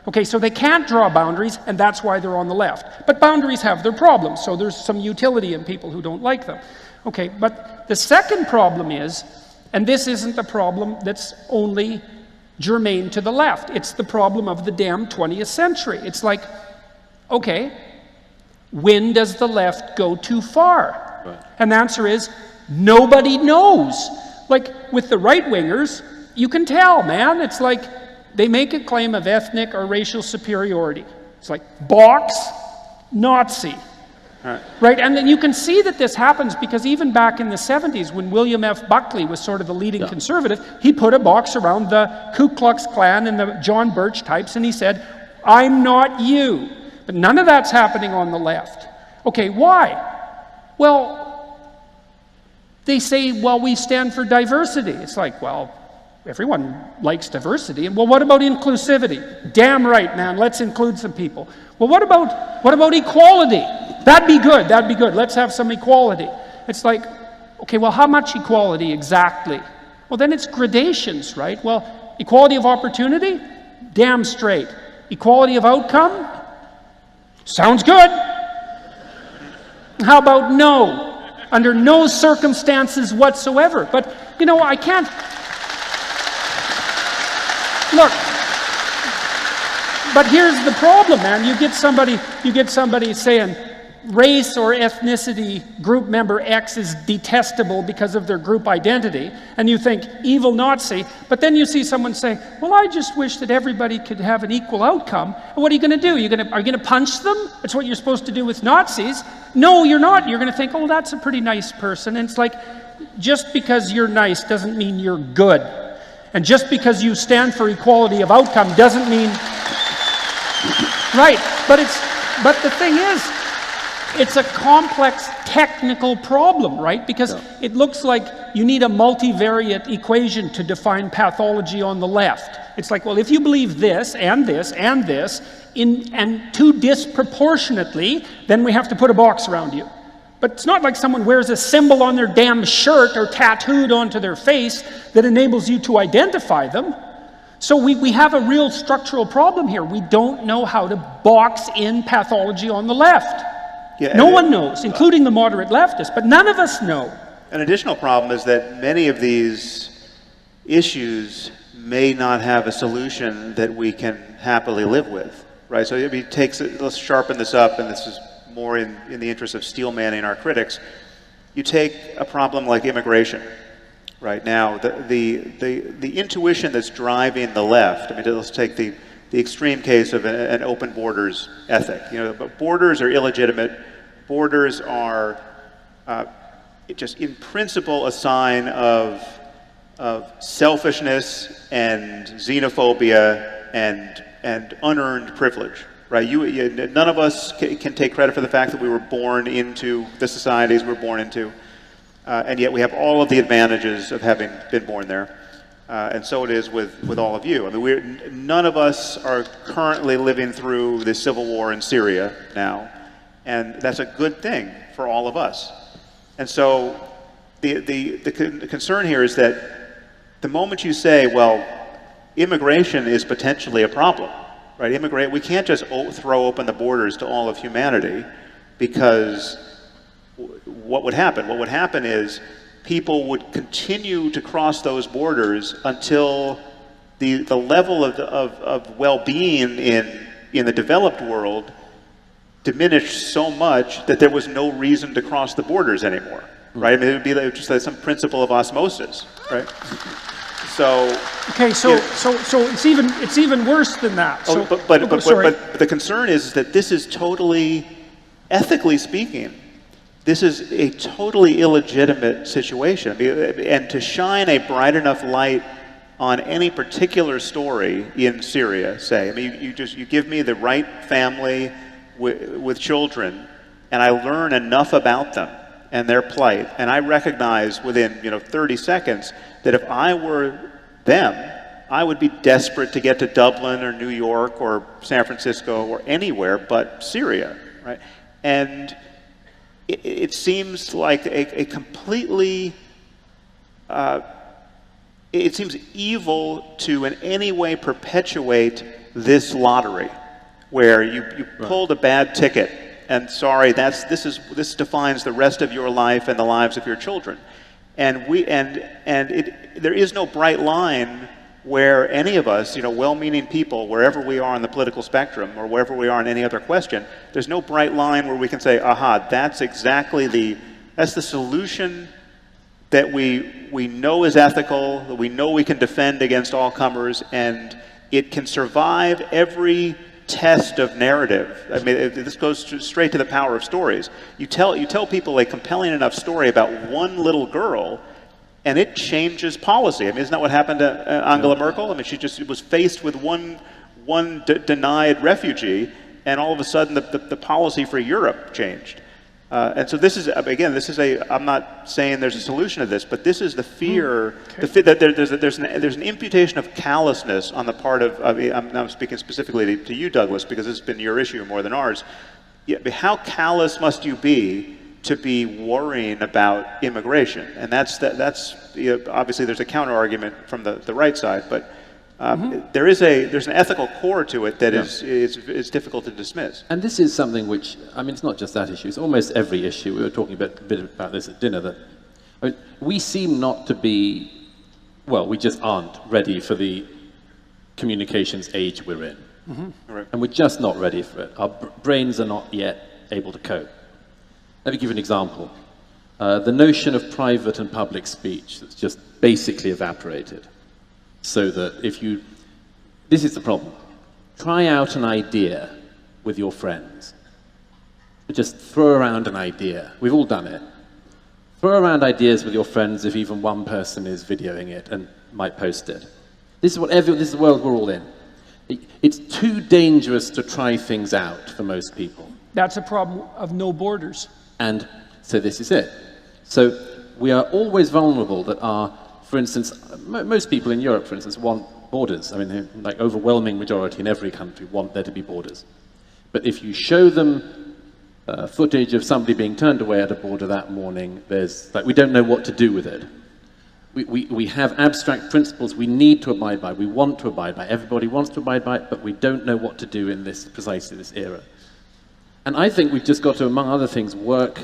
Okay, so they can't draw boundaries, and that's why they're on the left. But boundaries have their problems, so there's some utility in people who don't like them. Okay, but the second problem is, and this isn't a problem that's only germane to the left, it's the problem of the damn 20th century. It's like, okay, when does the left go too far? Right. And the answer is, nobody knows. Like, with the right-wingers, you can tell, man. It's like, they make a claim of ethnic or racial superiority. It's like, box, Nazi. Right, and then you can see that this happens because even back in the 70s, when William F. Buckley was sort of the leading conservative, he put a box around the Ku Klux Klan and the John Birch types, and he said, "I'm not you." But none of that's happening on the left. Okay, why? Well, they say, well, we stand for diversity. It's like, well, everyone likes diversity. And well, what about inclusivity? Damn right, man, let's include some people. Well, what about equality? That'd be good, that'd be good. Let's have some equality. It's like, okay, well, how much equality exactly? Well, then it's gradations, right? Well, equality of opportunity? Damn straight. Equality of outcome? Sounds good. How about no? Under no circumstances whatsoever. But, you know, I can't... Look, but here's the problem, man. You get somebody saying race or ethnicity group member X is detestable because of their group identity, and you think evil Nazi, but then you see someone say, well, I just wish that everybody could have an equal outcome. And what are you going to do? Are you going to punch them? That's what you're supposed to do with Nazis. No, you're not. You're going to think, oh, that's a pretty nice person. And it's like, just because you're nice doesn't mean you're good. And just because you stand for equality of outcome doesn't mean... Right, but the thing is, it's a complex technical problem, right? Because it looks like you need a multivariate equation to define pathology on the left. It's like, well, if you believe this, and this, and this, and too disproportionately, then we have to put a box around you. But it's not like someone wears a symbol on their damn shirt or tattooed onto their face that enables you to identify them. So we have a real structural problem here. We don't know how to box in pathology on the left. Yeah, no one knows, including the moderate leftists, but none of us know. An additional problem is that many of these issues may not have a solution that we can happily live with, right? So let's sharpen this up, and this is more in the interest of steelmanning our critics. You take a problem like immigration. Right now, the intuition that's driving the left, I mean, let's take the extreme case of an open borders ethic. You know, but borders are illegitimate. Borders are just in principle a sign of selfishness and xenophobia and unearned privilege. Right? None of us can take credit for the fact that we were born into the societies we're born into. And yet we have all of the advantages of having been born there. And so it is with all of you. I mean, none of us are currently living through the civil war in Syria now. And that's a good thing for all of us. And so the concern here is that the moment you say, well, immigration is potentially a problem, right? We can't just throw open the borders to all of humanity, because what would happen? What would happen is people would continue to cross those borders until the level of well-being in the developed world diminished so much that there was no reason to cross the borders anymore, right? I mean, it would be just like some principle of osmosis, right? So okay, so it's even worse than that. So, but the concern is that this is totally, ethically speaking, this is a totally illegitimate situation. I mean, and to shine a bright enough light on any particular story in Syria, say, I mean, you give me the right family with children, and I learn enough about them and their plight, and I recognize within 30 seconds that if I were them, I would be desperate to get to Dublin or New York or San Francisco or anywhere but Syria, right? And it seems like a completely, it seems evil to in any way perpetuate this lottery, where you pulled a bad ticket, and sorry, this defines the rest of your life and the lives of your children, and there is no bright line where any of us, well-meaning people, wherever we are on the political spectrum or wherever we are in any other question, there's no bright line where we can say, aha, that's the solution that we know is ethical, that we know we can defend against all comers, and it can survive every test of narrative. I mean, this goes straight to the power of stories. You tell people a compelling enough story about one little girl, and it changes policy. I mean, isn't that what happened to Angela Merkel? I mean, she just was faced with one denied refugee, and all of a sudden the policy for Europe changed. And so this is, again, I'm not saying there's a solution to this, but this is the fear, that there's an imputation of callousness on the part of, I'm now speaking specifically to you, Douglas, because this has been your issue more than ours. Yeah, but how callous must you be to be worrying about immigration? And that's obviously there's a counter argument from the right side, but there's an ethical core to it that is difficult to dismiss. And this is something which, I mean, it's not just that issue, it's almost every issue. We were talking a bit about this at dinner, that I mean, we seem not to be, well, we just aren't ready for the communications age we're in. Right. And we're just not ready for it. Our brains are not yet able to cope. Let me give you an example. The notion of private and public speech that's just basically evaporated. So that this is the problem. Try out an idea with your friends. Just throw around an idea. We've all done it. Throw around ideas with your friends if even one person is videoing it and might post it. This is the world we're all in. It's too dangerous to try things out for most people. That's a problem of no borders. And so this is it. So we are always vulnerable that for instance, most people in Europe, for instance, want borders. I mean, like overwhelming majority in every country want there to be borders. But if you show them footage of somebody being turned away at a border that morning, we don't know what to do with it. We have abstract principles we need to abide by, we want to abide by, everybody wants to abide by it, but we don't know what to do in precisely this era. And I think we've just got to, among other things, work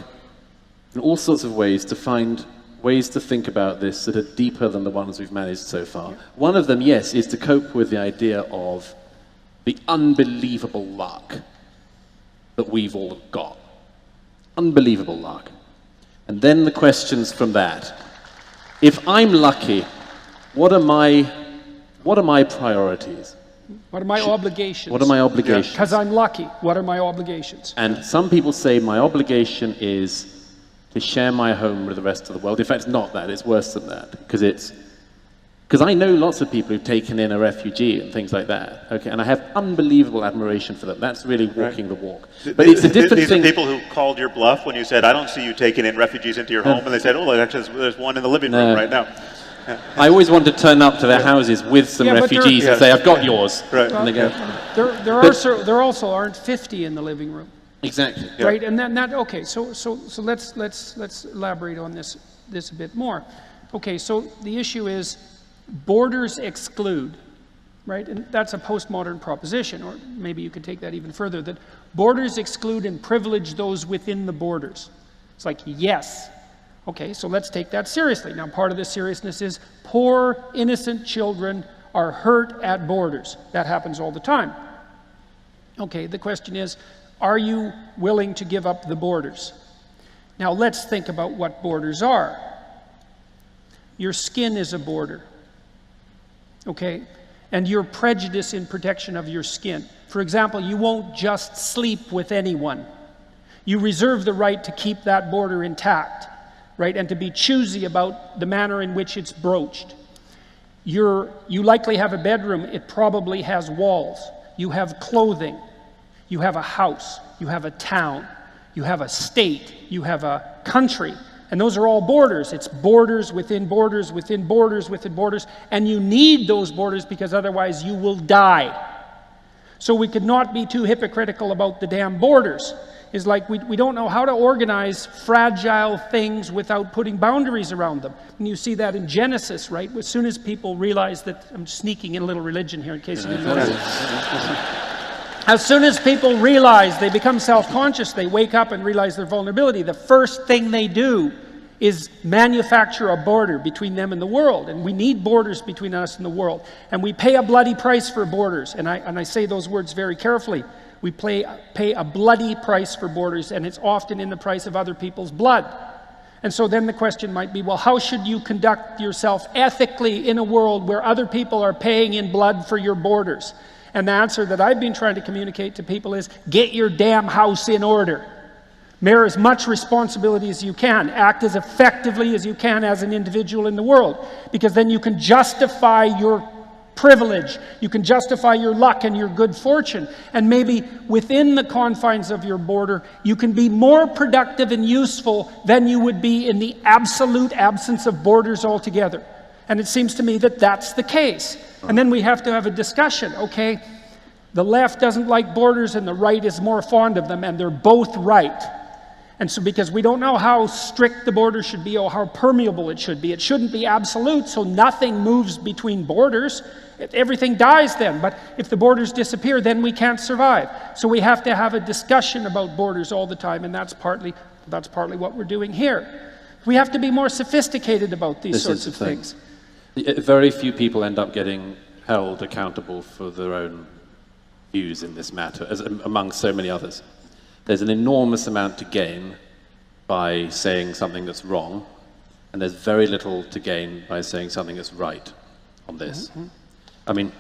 in all sorts of ways to find ways to think about this that are deeper than the ones we've managed so far. One of them, yes, is to cope with the idea of the unbelievable luck that we've all got. Unbelievable luck. And then the questions from that. If I'm lucky, what are my priorities? What are my obligations? What are my obligations? Because I'm lucky. What are my obligations? And some people say my obligation is to share my home with the rest of the world. In fact, it's not that, it's worse than that. Because I know lots of people who've taken in a refugee and things like that, okay, and I have unbelievable admiration for them. That's really walking the walk. But it's a different thing. These are people who called your bluff when you said, I don't see you taking in refugees into your home, and they said, oh, actually, there's one in the living room right now. I always want to turn up to their houses with some refugees and say, I've got yours. Right. And they go, there also aren't 50 in the living room. Exactly. Right, and okay. So let's elaborate on this a bit more. Okay, so the issue is borders exclude, right? And that's a postmodern proposition, or maybe you could take that even further. That borders exclude and privilege those within the borders. It's like yes. Okay, so let's take that seriously. Now, part of the seriousness is poor, innocent children are hurt at borders. That happens all the time. Okay, the question is, are you willing to give up the borders? Now let's think about what borders are. Your skin is a border, okay? And your prejudice in protection of your skin. For example, you won't just sleep with anyone. You reserve the right to keep that border intact, right? And to be choosy about the manner in which it's broached. You likely have a bedroom, it probably has walls. You have clothing. You have a house, you have a town, you have a state, you have a country, and those are all borders. It's borders within borders, within borders, within borders, and you need those borders because otherwise you will die. So we could not be too hypocritical about the damn borders. It's like we don't know how to organize fragile things without putting boundaries around them. And you see that in Genesis, right? As soon as people realize that, I'm sneaking in a little religion here in case you didn't notice. As soon as people realize, they become self-conscious, they wake up and realize their vulnerability, the first thing they do is manufacture a border between them and the world. And we need borders between us and the world. And we pay a bloody price for borders. And I say those words very carefully. We pay a bloody price for borders, and it's often in the price of other people's blood. And so then the question might be, well, how should you conduct yourself ethically in a world where other people are paying in blood for your borders? And the answer that I've been trying to communicate to people is, get your damn house in order. Bear as much responsibility as you can. Act as effectively as you can as an individual in the world. Because then you can justify your privilege. You can justify your luck and your good fortune. And maybe within the confines of your border, you can be more productive and useful than you would be in the absolute absence of borders altogether. And it seems to me that that's the case. And then we have to have a discussion. Okay, the left doesn't like borders and the right is more fond of them, and they're both right. And so because we don't know how strict the border should be or how permeable it should be. It shouldn't be absolute, so nothing moves between borders. Everything dies then. But if the borders disappear, then we can't survive. So we have to have a discussion about borders all the time, and that's partly what we're doing here. We have to be more sophisticated about these sorts of things. Very few people end up getting held accountable for their own views in this matter, as among so many others. There's an enormous amount to gain by saying something that's wrong, and there's very little to gain by saying something that's right on this. I mean,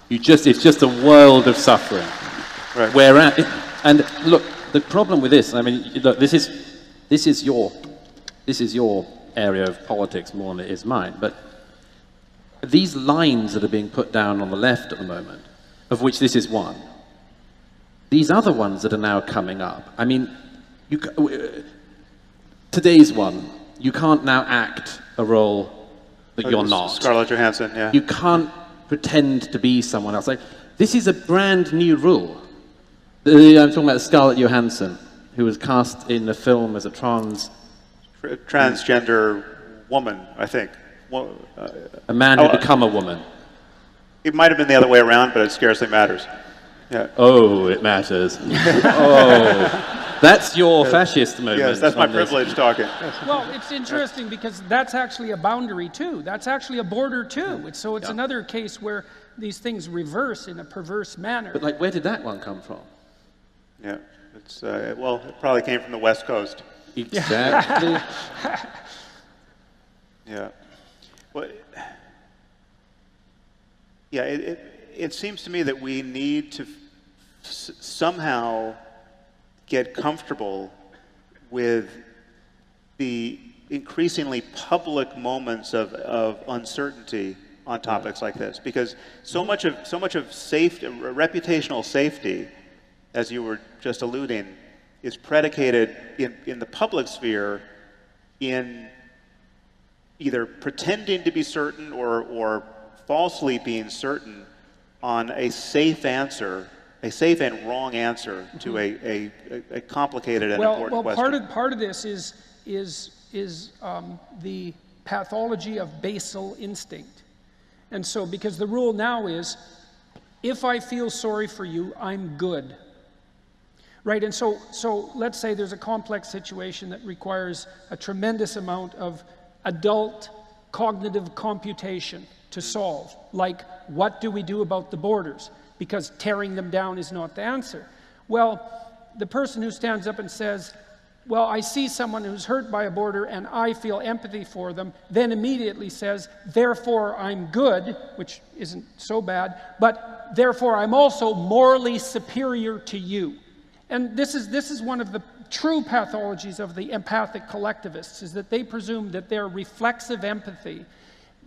it's just a world of suffering. Right. And look, the problem with this, I mean, look, this is your area of politics more than it is mine, but these lines that are being put down on the left at the moment, of which this is one, these other ones that are now coming up, I mean, today's one, you can't now act a role that you're not. Scarlett Johansson, yeah. You can't pretend to be someone else. Like, this is a brand new rule. I'm talking about Scarlett Johansson, who was cast in the film as a transgender woman, I think. A man who become a woman. It might have been the other way around, but it scarcely matters. Yeah. Oh, it matters. Oh, that's your fascist moment. Yes, that's my privilege talking. Well, it's interesting because that's actually a boundary too. That's actually a border too. It's another case where these things reverse in a perverse manner. But like, where did that one come from? Yeah, well, it probably came from the West Coast. Exactly. Yeah. Well, yeah, it seems to me that we need to somehow get comfortable with the increasingly public moments of uncertainty on topics like this, because so much of safety, reputational safety, as you were just alluding, is predicated in the public sphere in either pretending to be certain or falsely being certain on a safe answer, a safe and wrong answer to a complicated and important question. Well, part of this is the pathology of basal instinct. And so, because the rule now is, if I feel sorry for you, I'm good. Right, and so let's say there's a complex situation that requires a tremendous amount of adult cognitive computation to solve, like what do we do about the borders? Because tearing them down is not the answer. Well, the person who stands up and says, well, I see someone who's hurt by a border and I feel empathy for them, then immediately says, therefore I'm good, which isn't so bad, but therefore I'm also morally superior to you. And this is one of the true pathologies of the empathic collectivists, is that they presume that their reflexive empathy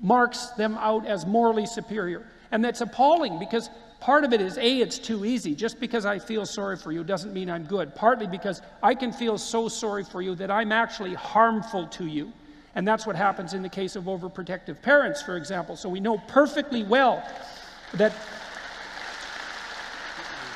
marks them out as morally superior. And that's appalling, because part of it is, A, it's too easy. Just because I feel sorry for you doesn't mean I'm good. Partly because I can feel so sorry for you that I'm actually harmful to you. And that's what happens in the case of overprotective parents, for example. So we know perfectly well that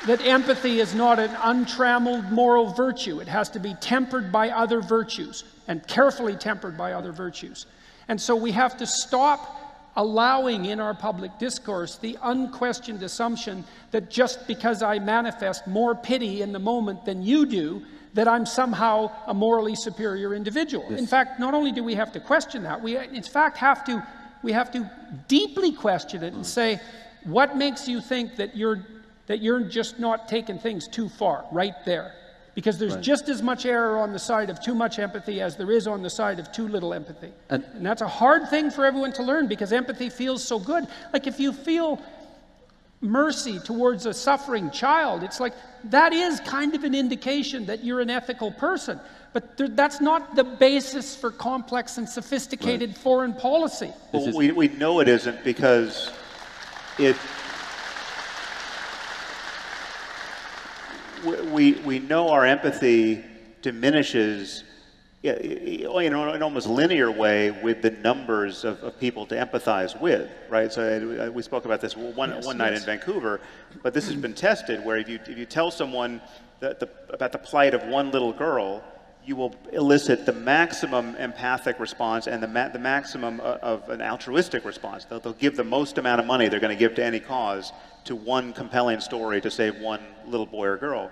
empathy is not an untrammeled moral virtue. It has to be tempered by other virtues, and carefully tempered by other virtues. And so we have to stop allowing in our public discourse the unquestioned assumption that just because I manifest more pity in the moment than you do, that I'm somehow a morally superior individual. Yes. In fact, not only do we have to question that, we in fact have to deeply question it and say, what makes you think that you're just not taking things too far right there? Because there's just as much error on the side of too much empathy as there is on the side of too little empathy. And that's a hard thing for everyone to learn, because empathy feels so good. Like, if you feel mercy towards a suffering child, it's like, that is kind of an indication that you're an ethical person. But that's not the basis for complex and sophisticated foreign policy. Well, we know it isn't because we know our empathy diminishes in an almost linear way with the numbers of people to empathize with, right? So we spoke about this one night in Vancouver, but this has been tested where if you tell someone about the plight of one little girl, you will elicit the maximum empathic response and the maximum of an altruistic response. They'll give the most amount of money they're going to give to any cause to one compelling story to save one little boy or girl.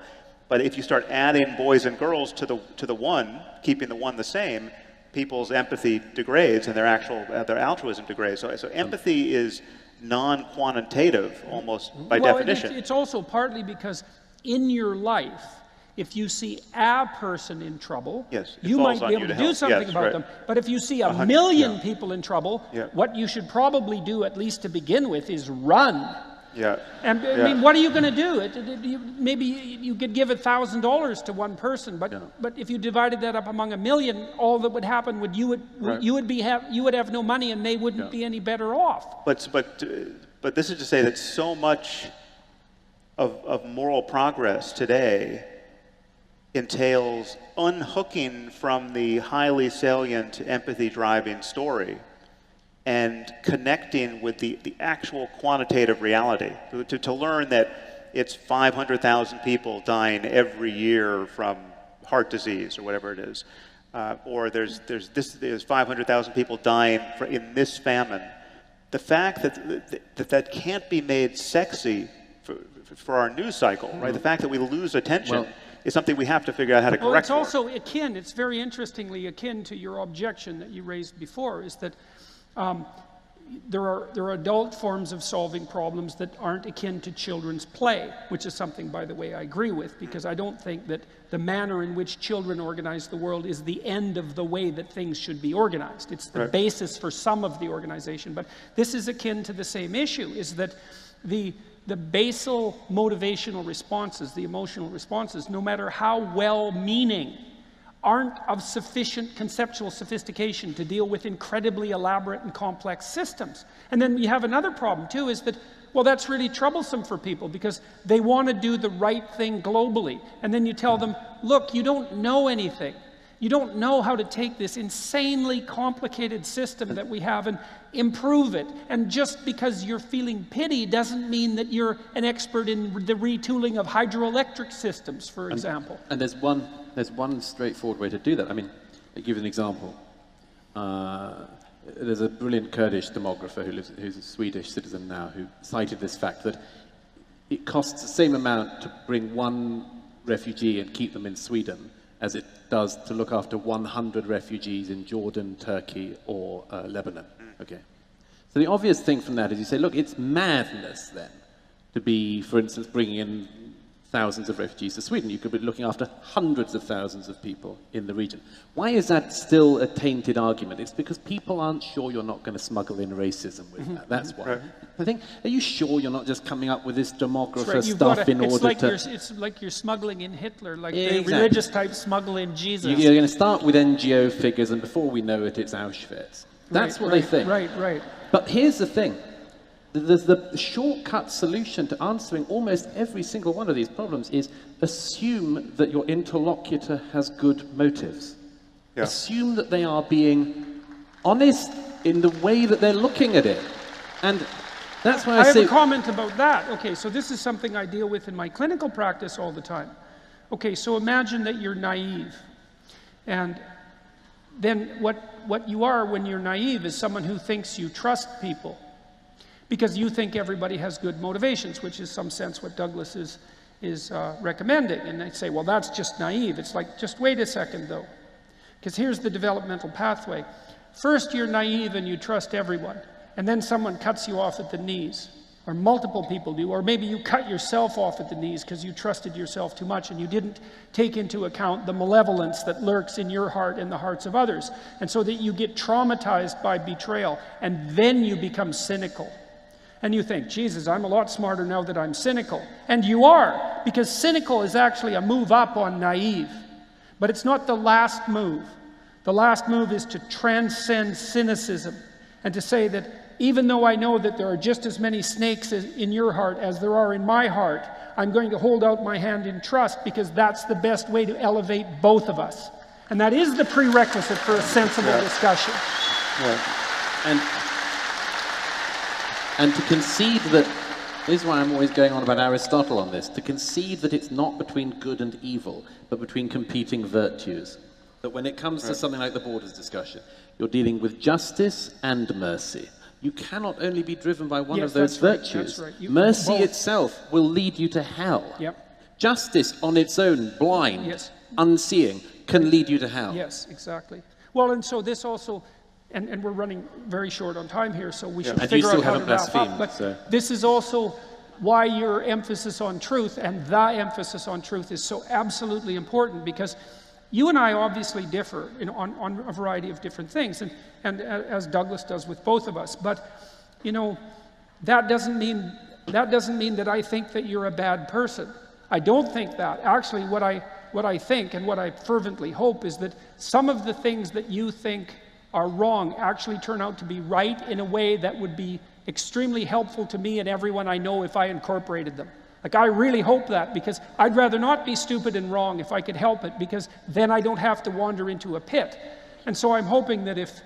But if you start adding boys and girls to the one, keeping the one the same, people's empathy degrades and their altruism degrades. So empathy is non-quantitative almost by definition. It's also partly because in your life, if you see a person in trouble, you might be able to do something about them. But if you see a million people in trouble, what you should probably do, at least to begin with, is run. And I mean, what are you going to do? Maybe you could give $1,000 to one person, but if you divided that up among a million, all that would happen would you would have no money, and they wouldn't be any better off. But this is to say that so much of moral progress today entails unhooking from the highly salient empathy-driving story and connecting with the actual quantitative reality, to learn that it's 500,000 people dying every year from heart disease or whatever it is, or there's 500,000 people dying in this famine. The fact that can't be made sexy for our news cycle, right? The fact that we lose attention is something we have to figure out how to correct. Well, it's also akin. It's very interestingly akin to your objection that you raised before. Is that there are adult forms of solving problems that aren't akin to children's play, which is something, by the way, I agree with, because I don't think that the manner in which children organize the world is the end of the way that things should be organized. It's the basis for some of the organization. But this is akin to the same issue, is that the basal motivational responses, the emotional responses, no matter how well-meaning, aren't of sufficient conceptual sophistication to deal with incredibly elaborate and complex systems. And then you have another problem too, is that, well, that's really troublesome for people because they want to do the right thing globally. And then you tell them, look, you don't know anything. You don't know how to take this insanely complicated system that we have and improve it. And just because you're feeling pity doesn't mean that you're an expert in the retooling of hydroelectric systems, for example. And there's one straightforward way to do that. I mean, I'll give you an example. There's a brilliant Kurdish demographer who's a Swedish citizen now, who cited this fact that it costs the same amount to bring one refugee and keep them in Sweden as it does to look after 100 refugees in Jordan, Turkey, or Lebanon. Okay. So the obvious thing from that is you say, look, it's madness then to be, for instance, bringing in thousands of refugees to Sweden. You could be looking after hundreds of thousands of people in the region. Why is that still a tainted argument? It's because people aren't sure you're not going to smuggle in racism with that. That's why. I think, are you sure you're not just coming up with this demographer stuff in order to... It's like you're smuggling in Hitler, like the religious type smuggle in Jesus. You're going to start with NGO figures, and before we know it, it's Auschwitz. That's what they think. Right. But here's the thing. The shortcut solution to answering almost every single one of these problems is assume that your interlocutor has good motives. Assume that they are being honest in the way that they're looking at it. And that's why I say... have a comment about that. Okay, so this is something I deal with in my clinical practice all the time. Okay, so imagine that you're naive. And then what you are when you're naive is someone who thinks you trust people, because you think everybody has good motivations, which is some sense what Douglas is recommending. And they say, well, that's just naive. It's like, just wait a second, though. Because here's the developmental pathway. First, you're naive and you trust everyone. And then someone cuts you off at the knees. Or multiple people do. Or maybe you cut yourself off at the knees because you trusted yourself too much and you didn't take into account the malevolence that lurks in your heart and the hearts of others. And so that you get traumatized by betrayal. And then you become cynical. And you think, Jesus, I'm a lot smarter now that I'm cynical. And you are, because cynical is actually a move up on naive. But it's not the last move. The last move is to transcend cynicism and to say that even though I know that there are just as many snakes in your heart as there are in my heart, I'm going to hold out my hand in trust, because that's the best way to elevate both of us. And that is the prerequisite for a sensible discussion. And to concede that, this is why I'm always going on about Aristotle on this, to concede that it's not between good and evil, but between competing virtues. That when it comes to something like the borders discussion, you're dealing with justice and mercy. You cannot only be driven by one of those virtues. That's right. Mercy itself will lead you to hell. Justice on its own, blind, unseeing, can lead you to hell. Yes, exactly. Well, and so this also, and we're running very short on time here, so we should figure out how to wrap up. But this is also why your emphasis on truth and the emphasis on truth is so absolutely important, because you and I obviously differ on a variety of different things, and as Douglas does with both of us. But, you know, that doesn't mean that I think that you're a bad person. I don't think that. Actually, what I think and what I fervently hope is that some of the things that you think are wrong actually turn out to be right in a way that would be extremely helpful to me and everyone I know if I incorporated them. Like, I really hope that, because I'd rather not be stupid and wrong if I could help it, because then I don't have to wander into a pit. And so I'm hoping that if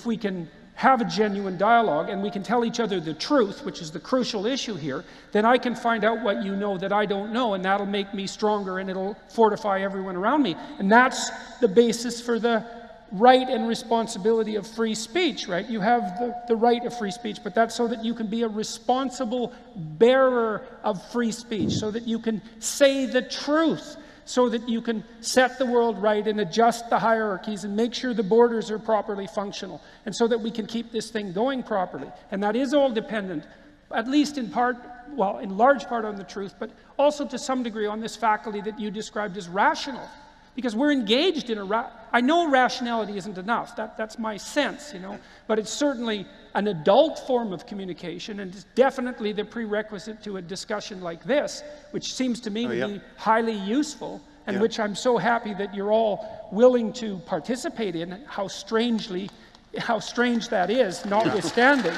we can have a genuine dialogue and we can tell each other the truth, which is the crucial issue here, then I can find out what you know that I don't know, and that'll make me stronger and it'll fortify everyone around me. And that's the basis for the right and responsibility of free speech, right? You have the right of free speech, but that's so that you can be a responsible bearer of free speech, so that you can say the truth, so that you can set the world right and adjust the hierarchies and make sure the borders are properly functional, and so that we can keep this thing going properly. And that is all dependent, at least in part, well, in large part on the truth, but also to some degree on this faculty that you described as rational. Because we're engaged in I know rationality isn't enough, that's my sense, you know, but it's certainly an adult form of communication, and it's definitely the prerequisite to a discussion like this, which seems to me to be highly useful, and which I'm so happy that you're all willing to participate in, how strange that is, notwithstanding.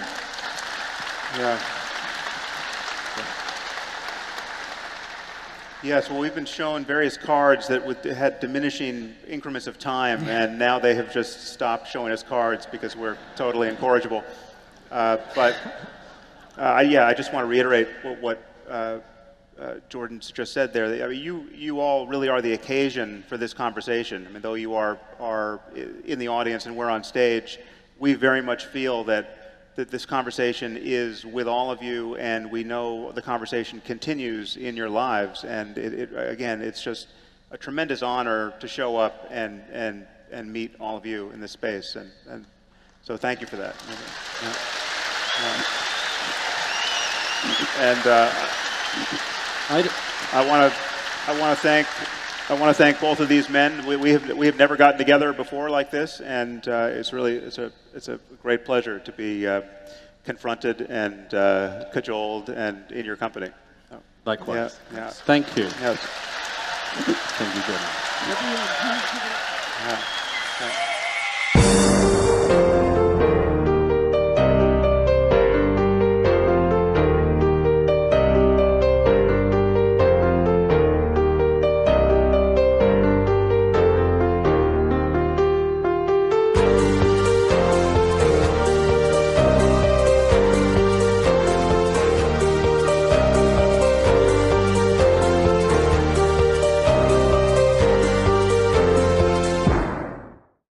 Yes, well, we've been shown various cards that had diminishing increments of time, and now they have just stopped showing us cards because we're totally incorrigible. I just want to reiterate what Jordan's just said there. I mean, you all really are the occasion for this conversation. I mean, though you are in the audience and we're on stage, we very much feel that this conversation is with all of you, and we know the conversation continues in your lives. And again, it's just a tremendous honor to show up and meet all of you in this space. And so thank you for that. I want to thank both of these men. We have never gotten together before like this, and it's a great pleasure to be confronted and cajoled and in your company. Likewise. Yes. Thank you. Yes. Thank you, Jordan. Yeah.